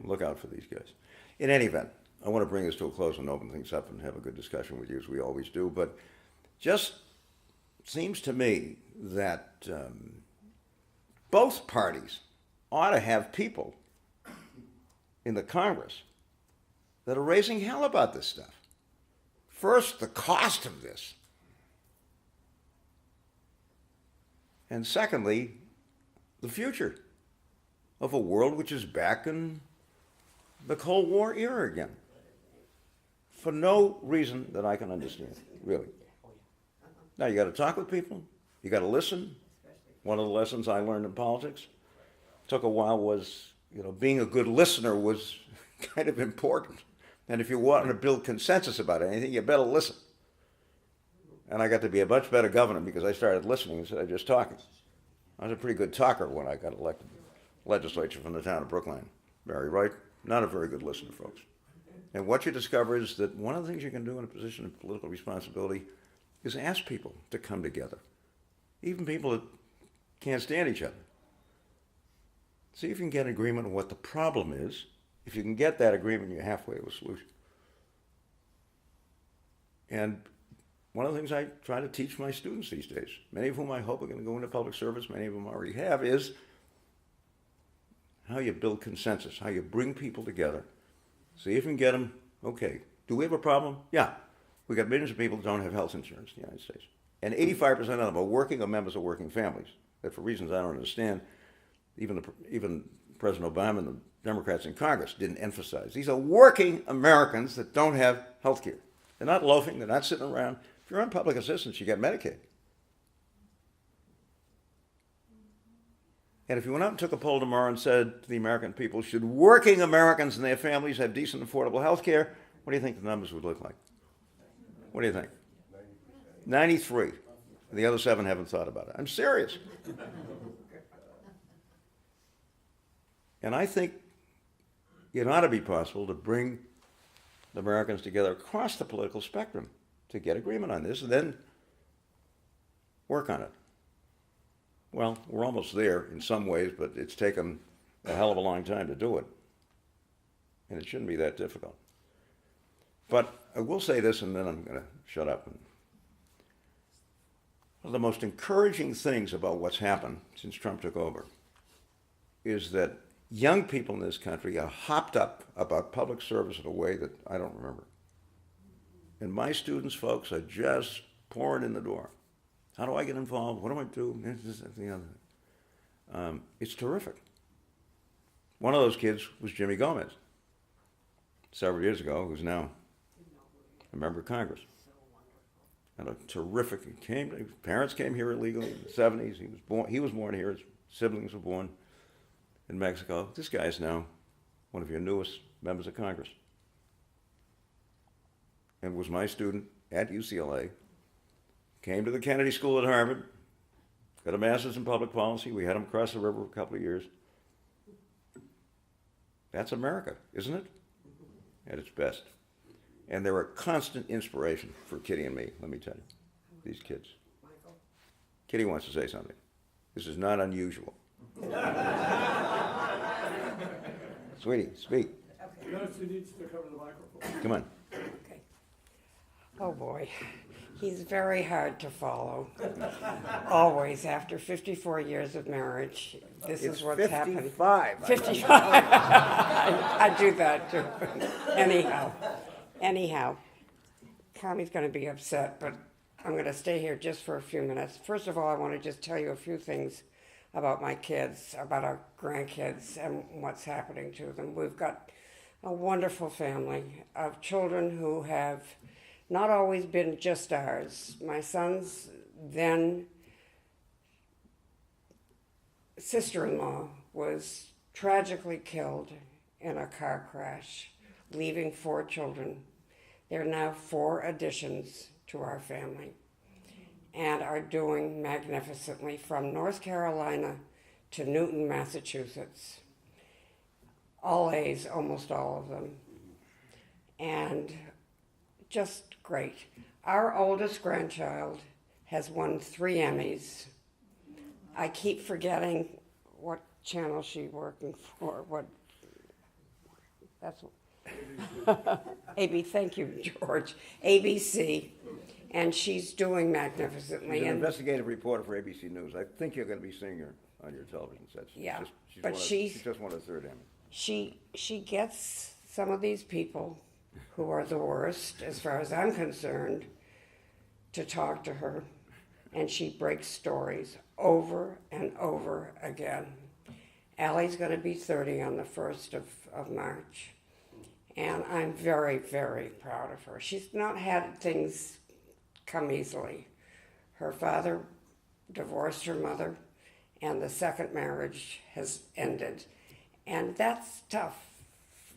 Look out for these guys. In any event, I want to bring this to a close and open things up and have a good discussion with you, as we always do. But just seems to me that both parties ought to have people in the Congress that are raising hell about this stuff. First, the cost of this. And secondly, the future of a world which is back in the Cold War era again. For no reason that I can understand, really. Now, you got to talk with people. You got to listen. One of the lessons I learned in politics, took a while, was, you know, being a good listener was kind of important. And if you want to build consensus about anything, you better listen. And I got to be a much better governor because I started listening instead of just talking. I was a pretty good talker when I got elected legislature from the town of Brookline. Very right. Not a very good listener, folks. And what you discover is that one of the things you can do in a position of political responsibility is ask people to come together. Even people that can't stand each other. See if you can get an agreement on what the problem is. If you can get that agreement, you're halfway to a solution. And one of the things I try to teach my students these days, many of whom I hope are going to go into public service, many of them already have, is how you build consensus, how you bring people together. See if you can get them, okay, do we have a problem? Yeah. We got millions of people who don't have health insurance in the United States. And 85% of them are working or members of working families. That for reasons I don't understand, even President Obama and the Democrats in Congress didn't emphasize. These are working Americans that don't have health care. They're not loafing, they're not sitting around. If you're on public assistance, you get Medicaid. And if you went out and took a poll tomorrow and said to the American people, should working Americans and their families have decent, affordable health care, what do you think the numbers would look like? What do you think? 93. The other 7 haven't thought about it. I'm serious. And I think it ought to be possible to bring the Americans together across the political spectrum to get agreement on this and then work on it. Well, we're almost there in some ways, but it's taken a hell of a long time to do it. And it shouldn't be that difficult. But I will say this, and then I'm going to shut up. One of the most encouraging things about what's happened since Trump took over is that young people in this country are hopped up about public service in a way that I don't remember. And my students, folks, are just pouring in the door. How do I get involved? What do I do? This, that, the other. It's terrific. One of those kids was Jimmy Gomez, several years ago, who's now a member of Congress. And a terrific, his parents came here illegally in the 70s. He was born here. His siblings were born in Mexico. This guy is now one of your newest members of Congress. And was my student at UCLA, came to the Kennedy School at Harvard, got a master's in public policy. We had him cross the river for a couple of years. That's America, isn't it? At its best. And they're a constant inspiration for Kitty and me, let me tell you, these kids. Michael? Kitty wants to say something. This is not unusual. Sweetie, speak. She needs to come to the microphone. Come on. Okay. Oh, boy. He's very hard to follow. Always, after 54 years of marriage, this is what's happened. 55. 55. I do that too. Anyhow, Tommy's going to be upset, but I'm going to stay here just for a few minutes. First of all, I want to just tell you a few things about my kids, about our grandkids, and what's happening to them. We've got a wonderful family of children who have not always been just ours. My son's then sister-in-law was tragically killed in a car crash, leaving 4 children. There are now 4 additions to our family and are doing magnificently from North Carolina to Newton, Massachusetts. All A's, almost all of them. And just great. Our oldest grandchild has won 3 Emmys. I keep forgetting what channel she's working for. That's thank you, George. ABC, and she's doing magnificently. She's an And investigative reporter for ABC News. I think you're going to be seeing her on your television sets. Yeah, She's but she just won a 3rd Emmy. she gets some of these people who are the worst, as far as I'm concerned, to talk to her, and she breaks stories over and over again. Allie's going to be 30 on the 1st of March, and I'm very, very proud of her. She's not had things come easily. Her father divorced her mother, and the second marriage has ended, and that's tough,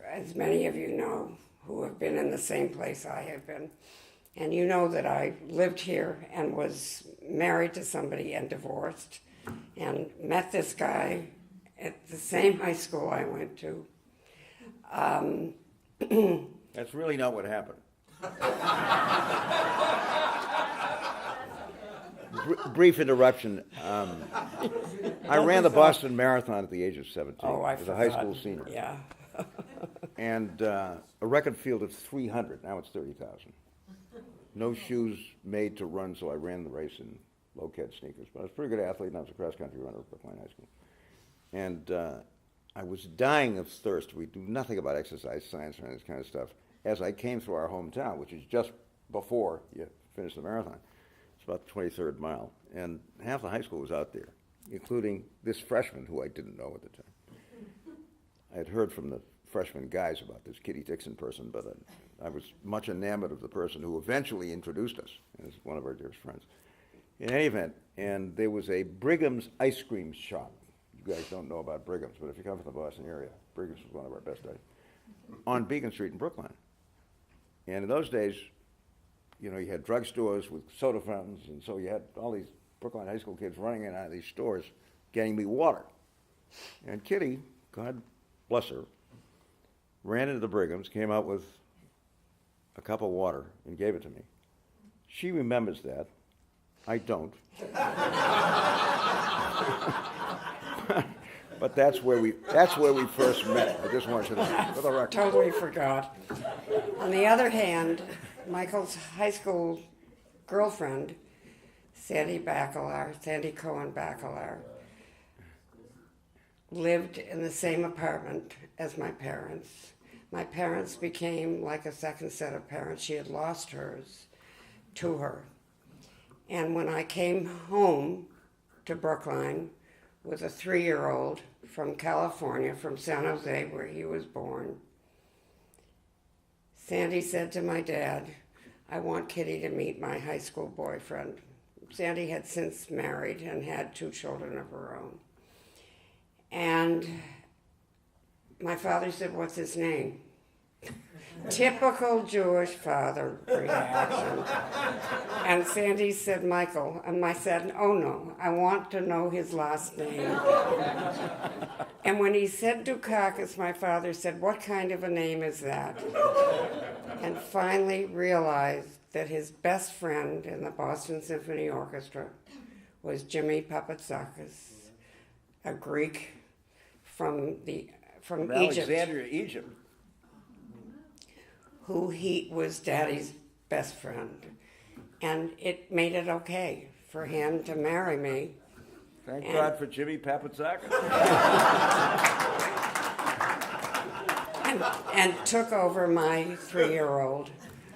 as many of you know, who have been in the same place I have been. And you know that I lived here and was married to somebody and divorced and met this guy at the same high school I went to. That's really not what happened. Brief interruption. I ran the Boston Marathon at the age of 17. Oh, I as forgot. a high school senior. Yeah. And a record field of 300. Now it's 30,000. No shoes made to run, so I ran the race in low-cut sneakers. But I was a pretty good athlete, and I was a cross-country runner at Brookline High School. And I was dying of thirst. We do nothing about exercise science or any of this kind of stuff. As I came through our hometown, which is just before you finish the marathon, it's about the 23rd mile, and half the high school was out there, including this freshman who I didn't know at the time. I had heard from the freshman guys about this Kitty Dixon person, but I was much enamored of the person who eventually introduced us as one of our dearest friends. In any event, and there was a Brigham's ice cream shop you guys don't know about Brigham's, but if you come from the Boston area, Brigham's was one of our best days, on Beacon Street in Brookline. And in those days, you know, you had drugstores with soda fountains, and so you had all these Brookline High School kids running in and out of these stores getting me water. And Kitty, God bless her, ran into the Brigham's, came out with a cup of water and gave it to me. She remembers that. I don't. But that's where we first met. I just want you to know, for the record. Totally forgot. On the other hand, Michael's high school girlfriend, Sandy Cohen Bacalar, lived in the same apartment as my parents. My parents became like a second set of parents. She had lost hers to her. And when I came home to Brookline with a 3-year-old from California, from San Jose, where he was born, Sandy said to my dad, I want Kitty to meet my high school boyfriend. Sandy had since married and had 2 children of her own. And my father said, what's his name? Typical Jewish father reaction. And Sandy said, Michael. And I said, oh no, I want to know his last name. And when he said Dukakis, my father said, what kind of a name is that? And finally realized that his best friend in the Boston Symphony Orchestra was Jimmy Papatsakis, a Greek from Egypt. Alexandria, Egypt. Who he was Daddy's best friend. And it made it okay for him to marry me. Thank God for Jimmy Papatsakis. And took over my 3-year-old,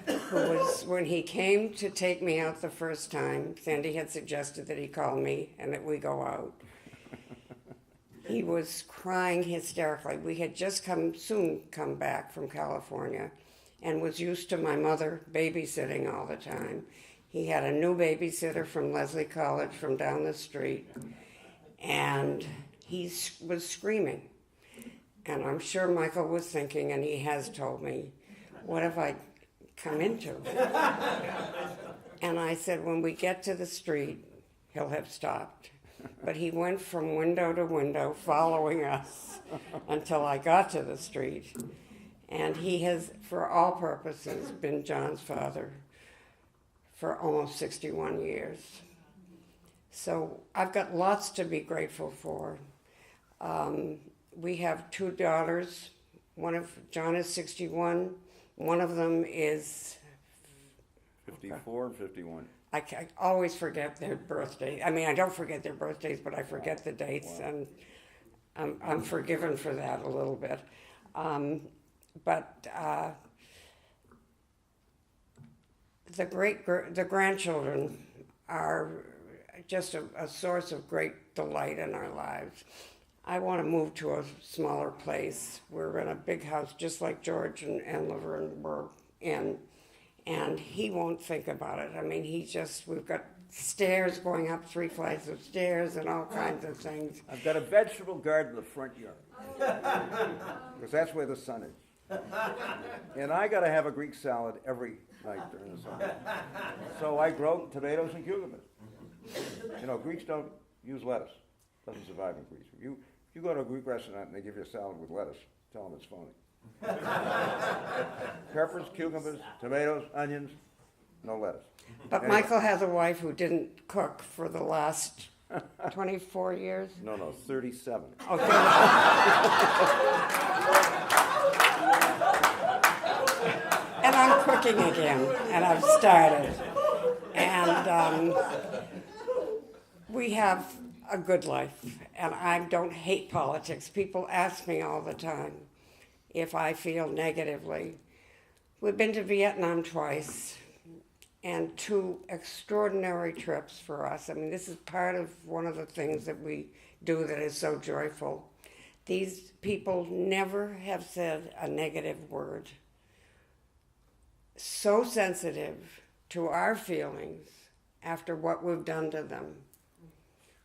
who was, when he came to take me out the first time, Sandy had suggested that he call me and that we go out. He was crying hysterically. We had just soon come back from California and was used to my mother babysitting all the time. He had a new babysitter from Leslie College from down the street, and he was screaming. And I'm sure Michael was thinking, and he has told me, what have I come into? And I said, when we get to the street, he'll have stopped. But he went from window to window following us until I got to the street. And he has, for all purposes, been John's father for almost 61 years. So I've got lots to be grateful for. We have 2 daughters. John is 61. One of them is 54 and 51. I always forget their birthday. I mean, I don't forget their birthdays, but I forget the dates, and I'm forgiven for that a little bit. But the grandchildren are just a source of great delight in our lives. I want to move to a smaller place. We're in a big house, just like George and Laverne were in, and he won't think about it. I mean, we've got stairs going up 3 flights of stairs and all kinds of things. I've got a vegetable garden in the front yard, because that's where the sun is. And I got to have a Greek salad every night during the summer. So I grow tomatoes and cucumbers. You know, Greeks don't use lettuce. Doesn't survive in Greece. If you go to a Greek restaurant and they give you a salad with lettuce, tell them it's phony. Peppers, cucumbers, tomatoes, onions, no lettuce. But Anyway. Michael has a wife who didn't cook for the last 24 years. No, 37. And I'm cooking again, and I've started. And we have a good life, and I don't hate politics. People ask me all the time if I feel negatively. We've been to Vietnam twice, and 2 extraordinary trips for us. I mean, this is part of one of the things that we do that is so joyful. These people never have said a negative word. So sensitive to our feelings after what we've done to them.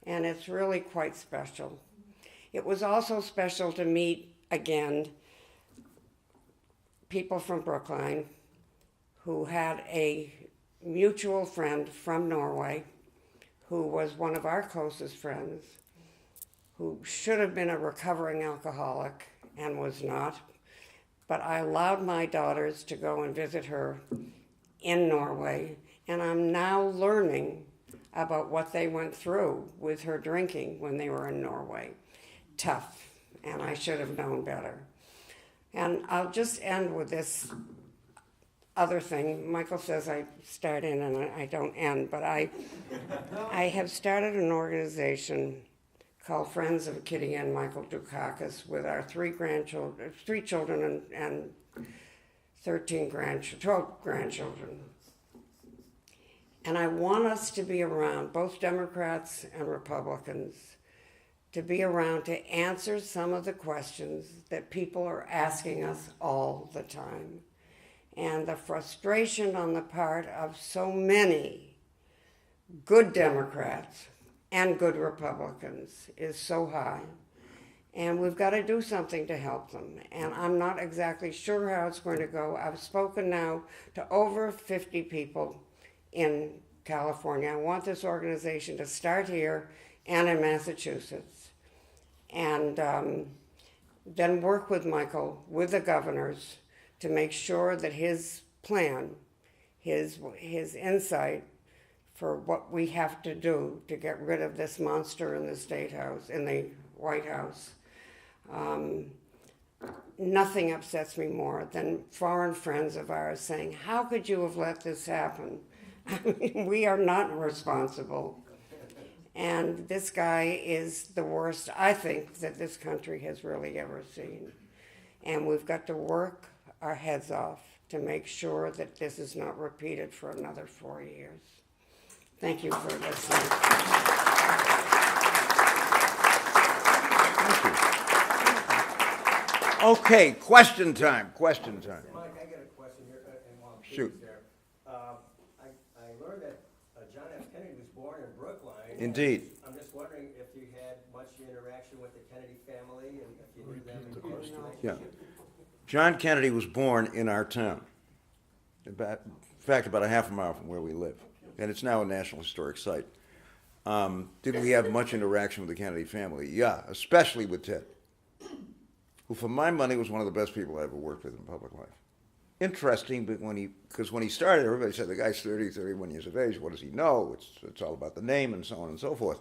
And it's really quite special. It was also special to meet again people from Brookline who had a mutual friend from Norway who was one of our closest friends, who should have been a recovering alcoholic and was not. But I allowed my daughters to go and visit her in Norway, and I'm now learning about what they went through with her drinking when they were in Norway. Tough, and I should have known better. And I'll just end with this other thing. Michael says I start in and I don't end, but I have started an organization called Friends of Kitty and Michael Dukakis with our 3 children and 12 grandchildren. And I want us to be around, both Democrats and Republicans, to be around to answer some of the questions that people are asking us all the time. And the frustration on the part of so many good Democrats and good Republicans is so high. And we've got to do something to help them. And I'm not exactly sure how it's going to go. I've spoken now to over 50 people in California. I want this organization to start here and in Massachusetts. And then work with Michael, with the governors, to make sure that his plan, his insight for what we have to do to get rid of this monster in the State House, in the White House. Nothing upsets me more than foreign friends of ours saying, how could you have let this happen? I mean, we are not responsible. And this guy is the worst, I think, that this country has really ever seen. And we've got to work our heads off to make sure that this is not repeated for another 4 years. Thank you for listening. Okay, question time. Mike, I got a question here, and while Shoot. Katie's there. I learned that John F. Kennedy was born in Brookline. Indeed. I'm just wondering if you had much interaction with the Kennedy family, and if you knew them in close Yeah. relationship. John Kennedy was born in our town. In fact, about a half a mile from where we live. And it's now a National Historic Site. Did we have much interaction with the Kennedy family? Yeah, especially with Ted, who for my money was one of the best people I ever worked with in public life. Interesting, but because when he started, everybody said the guy's 30, 31 years of age. What does he know? It's all about the name and so on and so forth.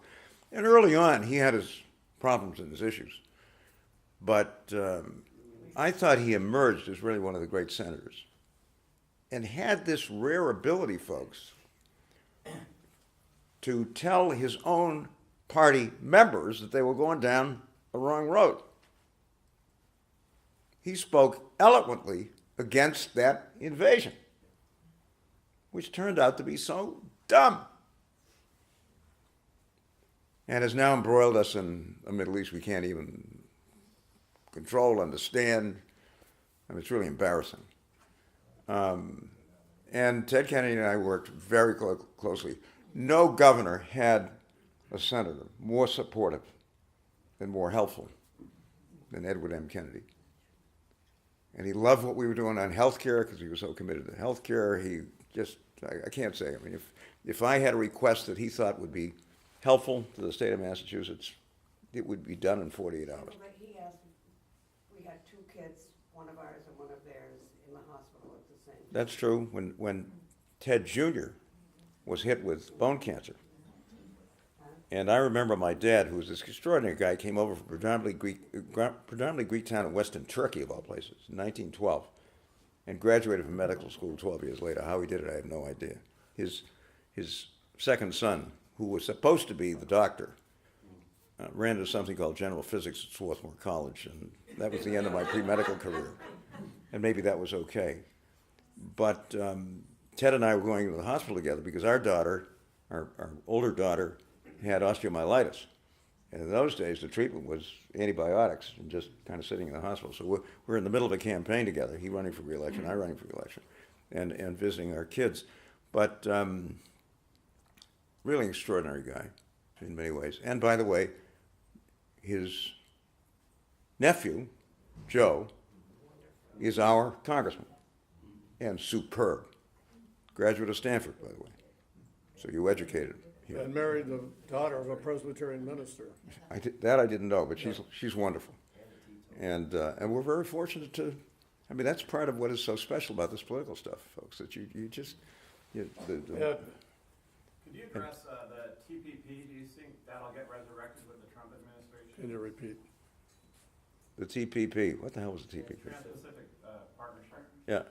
And early on, he had his problems and his issues. But I thought he emerged as really one of the great senators and had this rare ability, folks, to tell his own party members that they were going down a wrong road. He spoke eloquently against that invasion, which turned out to be so dumb, and has now embroiled us in a Middle East we can't even control, understand. I mean, it's really embarrassing. And Ted Kennedy and I worked very closely. No governor had a senator more supportive and more helpful than Edward M. Kennedy. And he loved what we were doing on health care because he was so committed to health care. He just, I can't say, I mean, if I had a request that he thought would be helpful to the state of Massachusetts, it would be done in 48 hours. But he asked, we had 2 kids, one of ours and one of theirs, in the hospital at the same time. That's true. When Ted Jr. was hit with bone cancer, and I remember my dad, who was this extraordinary guy, came over from predominantly Greek town in Western Turkey, of all places, in 1912, and graduated from medical school 12 years later. How he did it, I have no idea. His second son, who was supposed to be the doctor, ran into something called general physics at Swarthmore College, and that was the end of my pre-medical career. And maybe that was okay. But Ted and I were going to the hospital together because our daughter, our older daughter, had osteomyelitis. And in those days, the treatment was antibiotics and just kind of sitting in the hospital. So we're in the middle of a campaign together, he running for re-election, I running for re-election, and visiting our kids. But really extraordinary guy in many ways. And by the way, his nephew, Joe, is our congressman, and superb. Graduate of Stanford, by the way. So you educated here. And married the daughter of a Presbyterian minister. That I didn't know, but she's wonderful. And we're very fortunate to, I mean, that's part of what is so special about this political stuff, folks, that you just, Ed, Could you address the TPP? Do you think that'll get resurrected with the Trump administration? can you repeat? the TPP, what the hell was the TPP? Trans-Pacific Partnership. Yeah.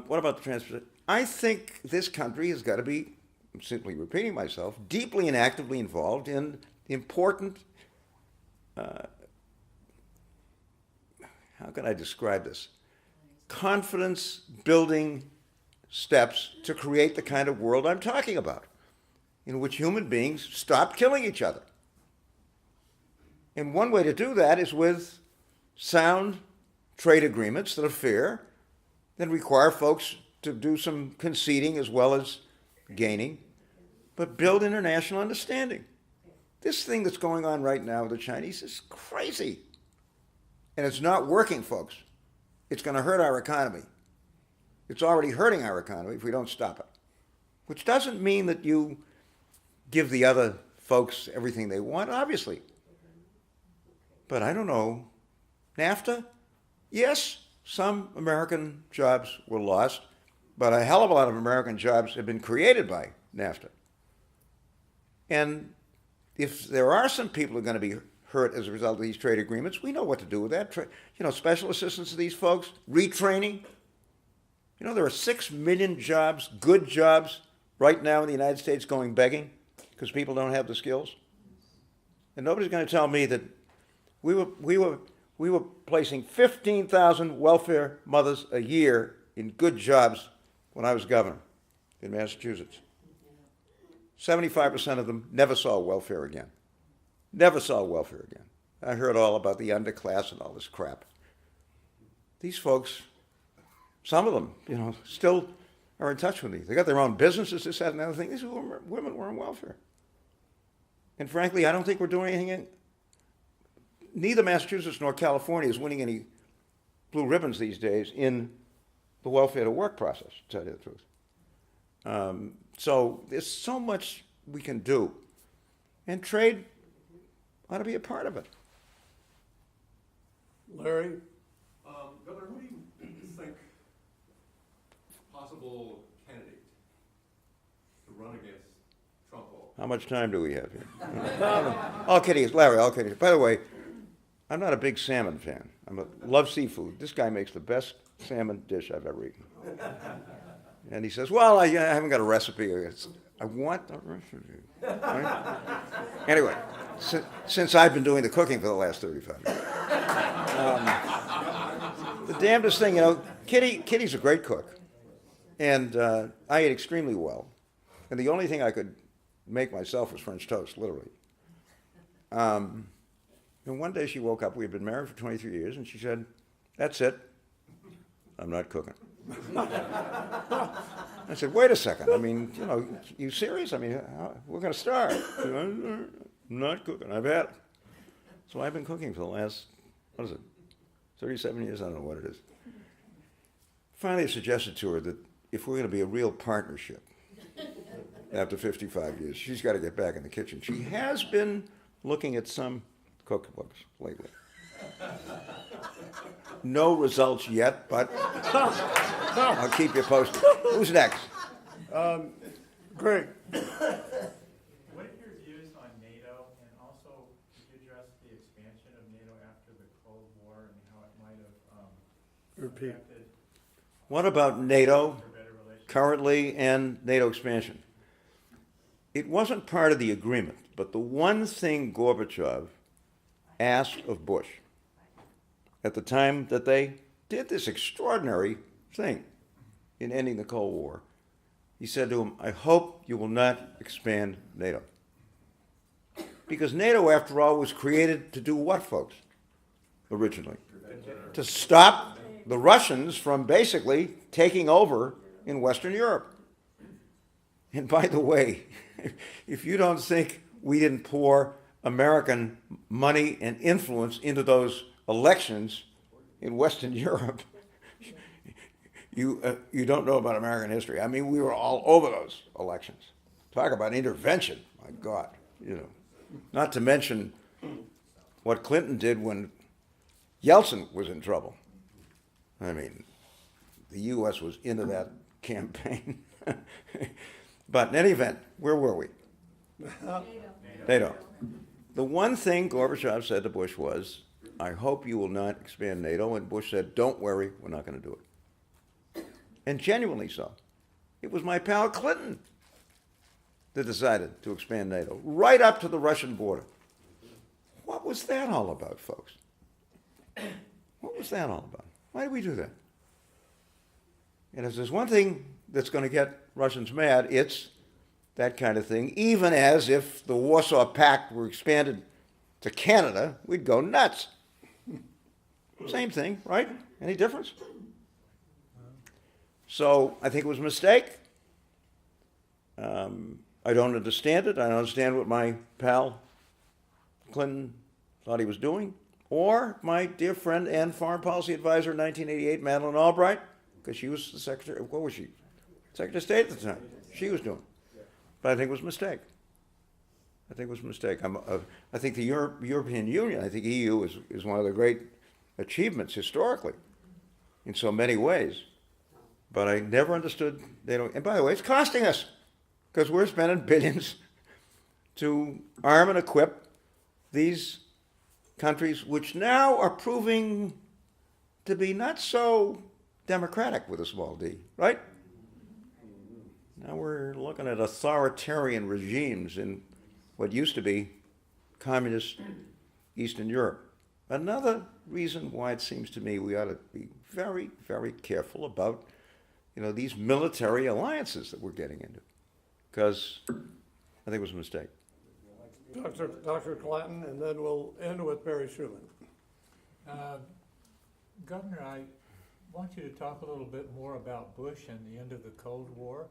What about the Trans-Pacific? I think this country has got to be, I'm simply repeating myself, deeply and actively involved in important, how can I describe this? Confidence building steps to create the kind of world I'm talking about, in which human beings stop killing each other. And one way to do that is with sound trade agreements that are fair, that require folks to do some conceding as well as gaining, but build international understanding. This thing that's going on right now with the Chinese is crazy. And it's not working, folks. It's going to hurt our economy. It's already hurting our economy if we don't stop it. Which doesn't mean that you give the other folks everything they want, obviously. But I don't know. NAFTA? Yes, some American jobs were lost, but a hell of a lot of American jobs have been created by NAFTA. And if there are some people who are going to be hurt as a result of these trade agreements, we know what to do with that. Special assistance to these folks, retraining. There are 6 million jobs, good jobs, right now in the United States going begging because people don't have the skills. And nobody's going to tell me that we were placing 15,000 welfare mothers a year in good jobs when I was governor in Massachusetts. 75% of them never saw welfare again. Never saw welfare again. I heard all about the underclass and all this crap. These folks, some of them, still are in touch with me. They got their own businesses, this, that, and the other thing. These women were on welfare. And frankly, I don't think we're doing anything. Neither Massachusetts nor California is winning any blue ribbons these days in the welfare to work process, to tell you the truth. So there's so much we can do. And trade ought to be a part of it. Larry, Governor, who do you think possible candidate to run against Trump? How much time do we have here? All kidding, Larry, all kidding. By the way, I'm not a big salmon fan. Love seafood. This guy makes the best salmon dish I've ever eaten. And he says, well, I haven't got a recipe. I want a recipe. Right? Anyway, since I've been doing the cooking for the last 35 years. The damnedest thing, Kitty's a great cook. And I ate extremely well. And the only thing I could make myself was French toast, literally. And one day she woke up, we had been married for 23 years, and she said, that's it, I'm not cooking. I said, wait a second, you serious? We're going to starve. I'm not cooking, I've had it. So I've been cooking for the last, 37 years, I don't know what it is. Finally I suggested to her that if we're going to be a real partnership, after 55 years, she's got to get back in the kitchen. She has been looking at some cookbooks lately. No results yet, but I'll keep you posted. Who's next? Greg, What are your views on NATO, and also could you address the expansion of NATO after the Cold War and how it might have repeat. affected What about NATO for better relations? currently and NATO expansion? It wasn't part of the agreement, but the one thing Gorbachev asked of Bush at the time that they did this extraordinary thing in ending the Cold War, he said to him, I hope you will not expand NATO. Because NATO, after all, was created to do what, folks, originally? To stop the Russians from basically taking over in Western Europe. And by the way, if you don't think we didn't pour American money and influence into those elections in Western Europe. You don't know about American history. I mean, we were all over those elections. Talk about intervention, my God, you know. Not to mention what Clinton did when Yeltsin was in trouble. I mean, the U.S. was into that campaign. But in any event, where were we? NATO. The one thing Gorbachev said to Bush was, I hope you will not expand NATO. And Bush said, don't worry, we're not going to do it. And genuinely so. It was my pal Clinton that decided to expand NATO, right up to the Russian border. What was that all about, folks? What was that all about? Why did we do that? And if there's one thing that's going to get Russians mad, it's that kind of thing. Even as if the Warsaw Pact were expanded to Canada, we'd go nuts. Same thing, right? Any difference? So I think it was a mistake. I don't understand it. I don't understand what my pal Clinton thought he was doing. Or my dear friend and foreign policy advisor in 1988, Madeleine Albright, because she was the secretary, what was she? Secretary of State at the time. She was doing. But I think it was a mistake. I think it was a mistake. I think the European Union, I think EU is one of the great achievements historically in so many ways. But I never understood, and by the way, it's costing us because we're spending billions to arm and equip these countries, which now are proving to be not so democratic with a small d, right? Now we're looking at authoritarian regimes in what used to be communist Eastern Europe. Another reason why it seems to me we ought to be very, very careful about, these military alliances that we're getting into, because I think it was a mistake. Dr. Clanton, and then we'll end with Barry Schuman. Governor, I want you to talk a little bit more about Bush and the end of the Cold War,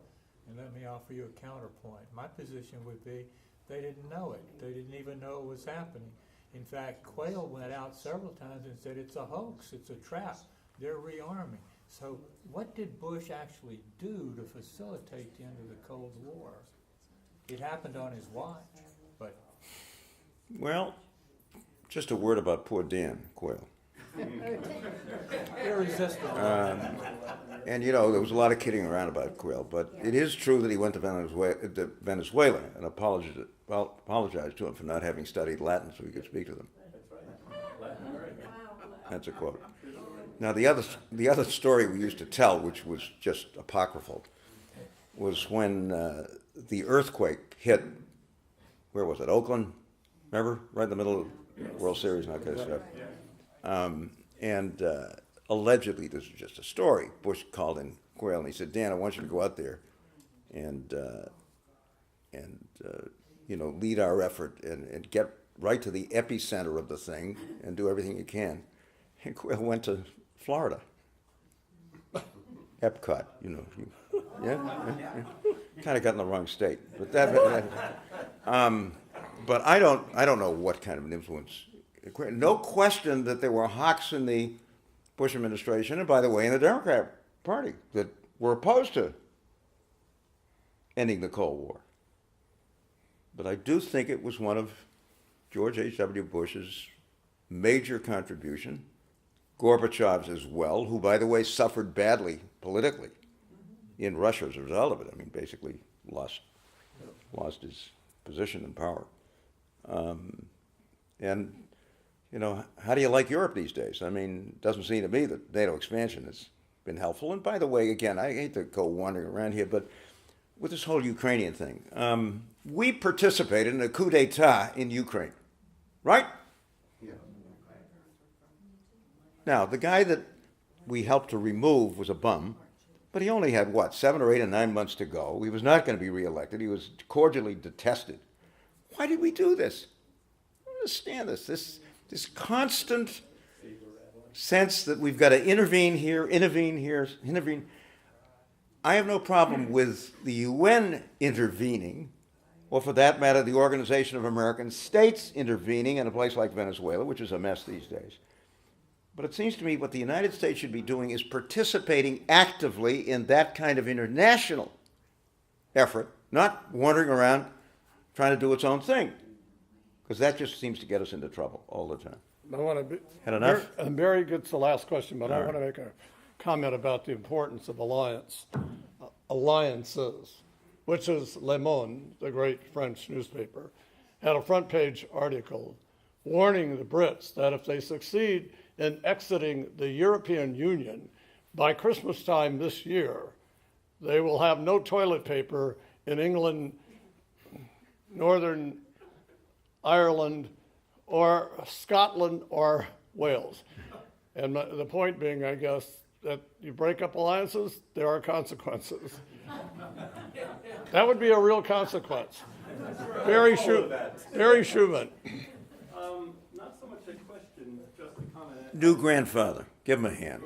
and let me offer you a counterpoint. My position would be they didn't know it. They didn't even know it was happening. In fact, Quayle went out several times and said it's a hoax, it's a trap, they're rearming. So what did Bush actually do to facilitate the end of the Cold War? It happened on his watch, but... Well, just a word about poor Dan Quayle. Irresistible. And there was a lot of kidding around about Quayle, but it is true that he went to Venezuela and apologized to him for not having studied Latin so he could speak to them. That's a quote. Now the other story we used to tell, which was just apocryphal, was when the earthquake hit. Where was it? Oakland. Remember, right in the middle of the World Series and that kind of stuff. And allegedly, this is just a story. Bush called in Quayle and he said, "Dan, I want you to go out there and lead our effort and get right to the epicenter of the thing and do everything you can." And Quayle went to Florida, Epcot. Kind of got in the wrong state, but but I don't know what kind of an influence. No question that there were hawks in the Bush administration, and by the way, in the Democrat Party, that were opposed to ending the Cold War. But I do think it was one of George H.W. Bush's major contribution, Gorbachev's as well, who, by the way, suffered badly politically in Russia as a result of it. I mean, basically lost his position and power. And how do you like Europe these days? I mean, it doesn't seem to me that NATO expansion has been helpful. And by the way, again, I hate to go wandering around here, but with this whole Ukrainian thing, we participated in a coup d'etat in Ukraine, right? Yeah. Now, the guy that we helped to remove was a bum, but he only had, 7 or 8 or 9 months to go. He was not going to be reelected. He was cordially detested. Why did we do this? I don't understand this constant sense that we've got to intervene here, intervene. I have no problem with the UN intervening or for that matter, the Organization of American States intervening in a place like Venezuela, which is a mess these days. But it seems to me what the United States should be doing is participating actively in that kind of international effort, not wandering around trying to do its own thing, because that just seems to get us into trouble all the time. I want to be. Had enough? And Barry gets the last question, but I All want to right. make a comment about the importance of alliances, which is Le Monde, the great French newspaper, had a front page article warning the Brits that if they succeed in exiting the European Union by Christmas time this year, they will have no toilet paper in England, Northern Ireland, or Scotland, or Wales. And the point being, I guess, that you break up alliances, there are consequences. That would be a real consequence. Barry Schumann. Not so much a question, just a comment. New grandfather. Give him a hand.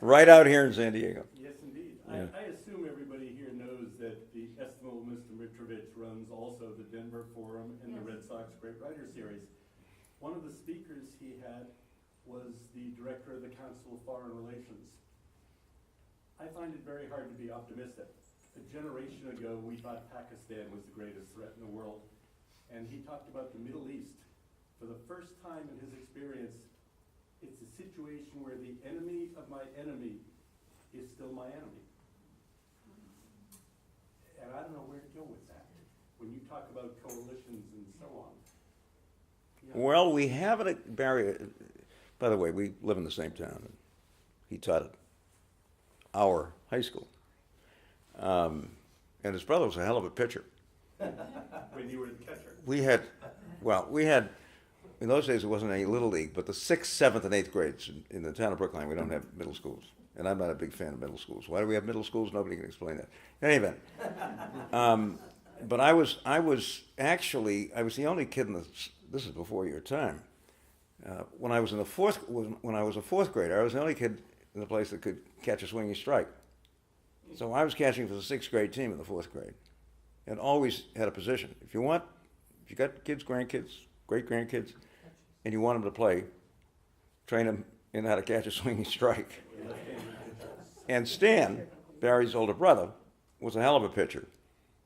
Right out here in San Diego. Yes, indeed. Yeah. I assume everybody here knows that the estimable Mr. Mitrovic runs also the Denver Forum and the Red Sox Great Writer Series. One of the speakers he had was the director of the Council of Foreign Relations. I find it very hard to be optimistic. A generation ago, we thought Pakistan was the greatest threat in the world, and he talked about the Middle East. For the first time in his experience, it's a situation where the enemy of my enemy is still my enemy. And I don't know where to go with that. When you talk about coalitions and so on. You know, Well, we have it, Barry. By the way, we live in the same town. And he taught at our high school. And his brother was a hell of a pitcher. when you were the catcher. We had, in those days it wasn't any little league, but the 6th, 7th, and 8th grades in the town of Brookline, we don't have middle schools. And I'm not a big fan of middle schools. Why do we have middle schools? Nobody can explain that. In any event, but I was the only kid in the, this is before your time. When I was a fourth grader, I was the only kid in the place that could catch a swinging strike. So I was catching for the 6th grade team in the 4th grade, and always had a position. If you got kids, grandkids, great grandkids, and you want them to play, train them in how to catch a swinging strike. And Stan, Barry's older brother, was a hell of a pitcher,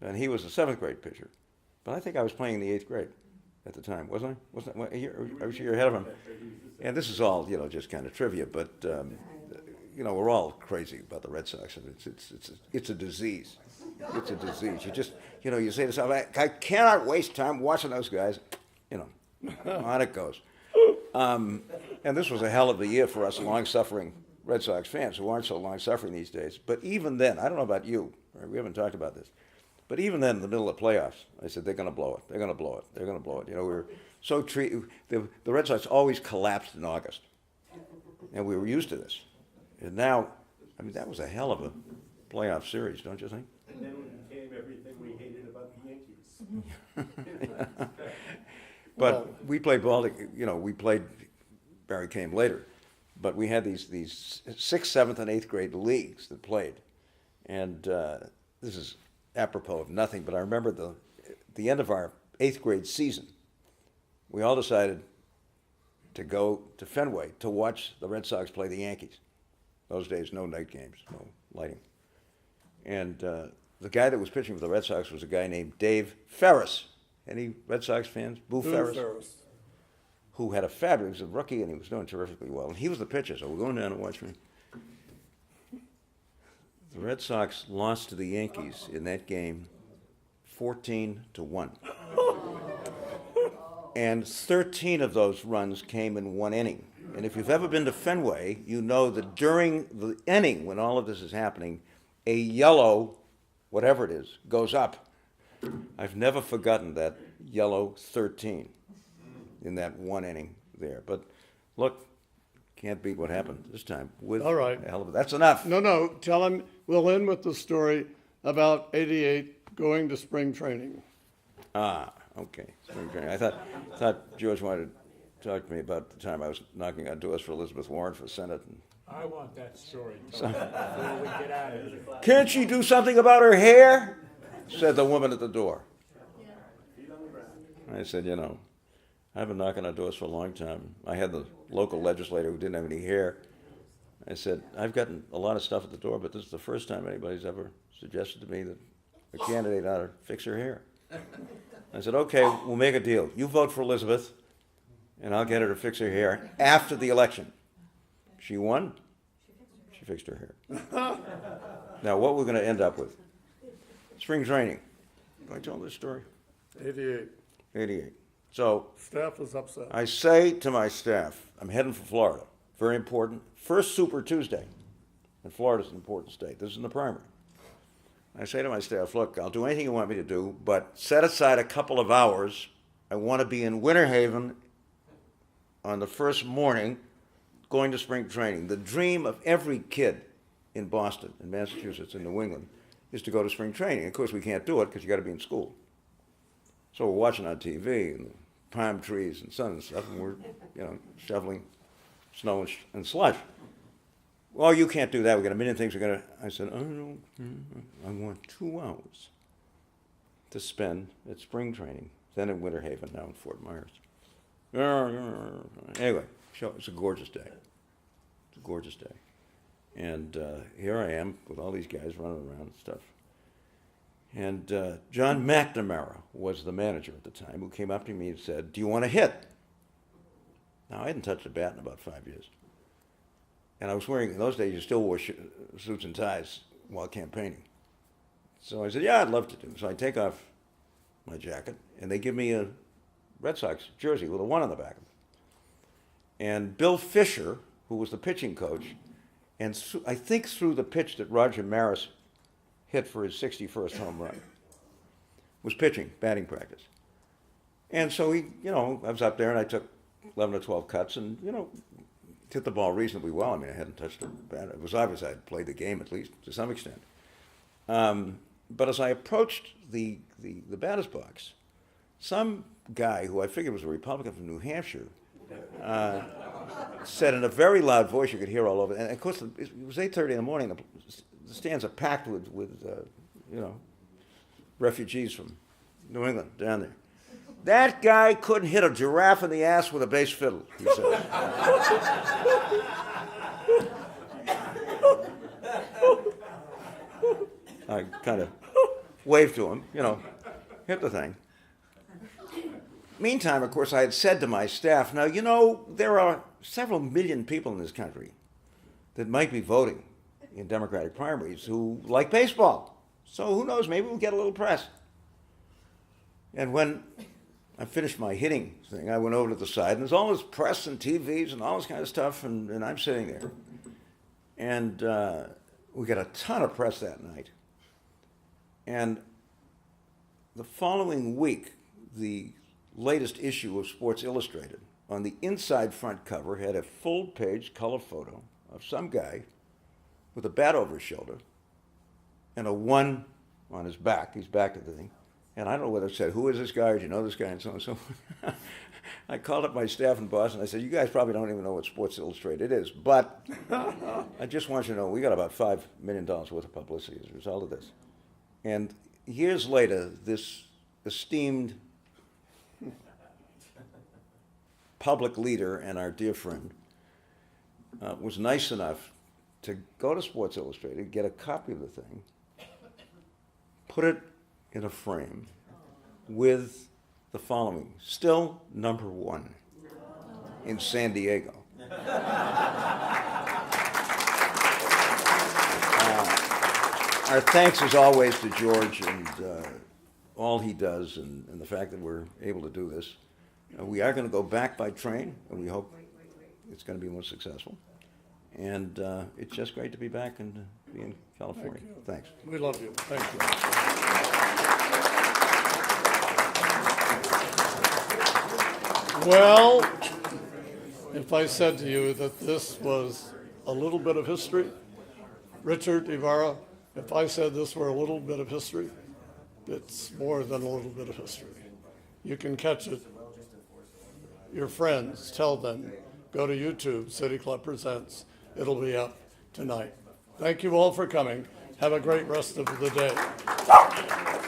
and he was a 7th grade pitcher. But I think I was playing in the 8th grade at the time, wasn't I? I was a year ahead of him. And this is all, just kind of trivia, but we're all crazy about the Red Sox. It's a disease. It's a disease. You just, you say to yourself, I cannot waste time watching those guys. On it goes. And this was a hell of a year for us long-suffering Red Sox fans who aren't so long-suffering these days. But even then, I don't know about you, we haven't talked about this, but even then, in the middle of the playoffs, I said, they're going to blow it. They're going to blow it. They're going to blow it. We were so the Red Sox always collapsed in August. And we were used to this. And now, that was a hell of a playoff series, don't you think? And then it became everything we hated about the Yankees. But we played ball, Barry came later, but we had these 6th, 7th, and 8th grade leagues that played. And this is apropos of nothing, but I remember the end of our 8th grade season, we all decided to go to Fenway to watch the Red Sox play the Yankees. Those days, no night games, no lighting. And the guy that was pitching for the Red Sox was a guy named Dave Ferris. Any Red Sox fans? Boo Ferris? Who had a fabulous rookie, and he was doing terrifically well. And he was the pitcher, so we're going down to watch me. The Red Sox lost to the Yankees in that game 14-1. And 13 of those runs came in one inning. And if you've ever been to Fenway, you know that during the inning, when all of this is happening, a yellow, whatever it is, goes up. I've never forgotten that yellow 13 in that one inning there. But look, can't beat what happened this time. All right. That's enough. No, tell him, we'll end with the story about 88 going to spring training. Okay. Spring training. I thought George wanted to talk to me about the time I was knocking on doors for Elizabeth Warren for Senate. I want that story told before we get out of here. Can't she do something about her hair? Said the woman at the door. I said, you know, I've been knocking on doors for a long time. I had the local legislator who didn't have any hair. I said, I've gotten a lot of stuff at the door, but this is the first time anybody's ever suggested to me that a candidate ought to fix her hair. I said, okay, we'll make a deal. You vote for Elizabeth, and I'll get her to fix her hair after the election. She won. She fixed her hair. Now, what we're going to end up with? Spring training. Have I told this story? 88. 88. So Staff was upset. I say to my staff, I'm heading for Florida. Very important. First Super Tuesday. And Florida's an important state. This is in the primary. I say to my staff, look, I'll do anything you want me to do, but set aside a couple of hours. I want to be in Winter Haven on the first morning going to spring training. The dream of every kid in Boston, in Massachusetts, in New England, is to go to spring training. Of course, we can't do it because you got to be in school. So we're watching on TV and the palm trees and sun and stuff, and we're, you know, shoveling snow and slush. Well, you can't do that. We got a million things we're gonna. I said, oh no, I want 2 hours to spend at spring training, then in Winter Haven, now in Fort Myers. Anyway, it's a gorgeous day. It's a gorgeous day, and here I am with all these guys running around and stuff. And John McNamara was the manager at the time, who came up to me and said, do you want to hit? Now, I hadn't touched a bat in about 5 years. And I was wearing, in those days, you still wore suits and ties while campaigning. So I said, yeah, I'd love to do. So I take off my jacket, and they give me a Red Sox jersey with a 1 on the back of it. And Bill Fisher, who was the pitching coach, and I think threw the pitch that Roger Maris hit for his 61st home run, was pitching, batting practice. And so he, you know, I was up there and I took 11 or 12 cuts and, you know, hit the ball reasonably well. I mean, I hadn't touched a bat. It was obvious I'd played the game at least to some extent. But as I approached the batter's box, some guy who I figured was a Republican from New Hampshire said in a very loud voice, you could hear all over, and of course it was 8:30 in the morning, the stands are packed with you know, refugees from New England down there. That guy couldn't hit a giraffe in the ass with a bass fiddle, he said. I kind of waved to him, you know, hit the thing. Meantime, of course, I had said to my staff, now, you know, there are several million people in this country that might be voting in Democratic primaries who like baseball. So who knows, maybe we'll get a little press. And when I finished my hitting thing, I went over to the side, and there's all this press and TVs and all this kind of stuff, and I'm sitting there. And we got a ton of press that night. And the following week, the latest issue of Sports Illustrated, on the inside front cover, had a full-page color photo of some guy with a bat over his shoulder and a 1 on his back. He's back to the thing. And I don't know whether it said, who is this guy, or do you know this guy, and so on and so forth. I called up my staff in Boston. I said, you guys probably don't even know what Sports Illustrated is, but I just want you to know we got about $5 million worth of publicity as a result of this. And years later, this esteemed public leader and our dear friend was nice enough to go to Sports Illustrated, get a copy of the thing, put it in a frame with the following, still #1 in San Diego. Our thanks as always to George and all he does and the fact that we're able to do this. We are going to go back by train, and we hope it's going to be more successful. And it's just great to be back and be in California. Thanks. We love you. Thank you. Well, if I said to you that this was a little bit of history, Richard Ibarra, if I said this were a little bit of history, it's more than a little bit of history. You can catch it. Your friends, tell them, go to YouTube, City Club Presents. it'll be up tonight. Thank you all for coming. Have a great rest of the day.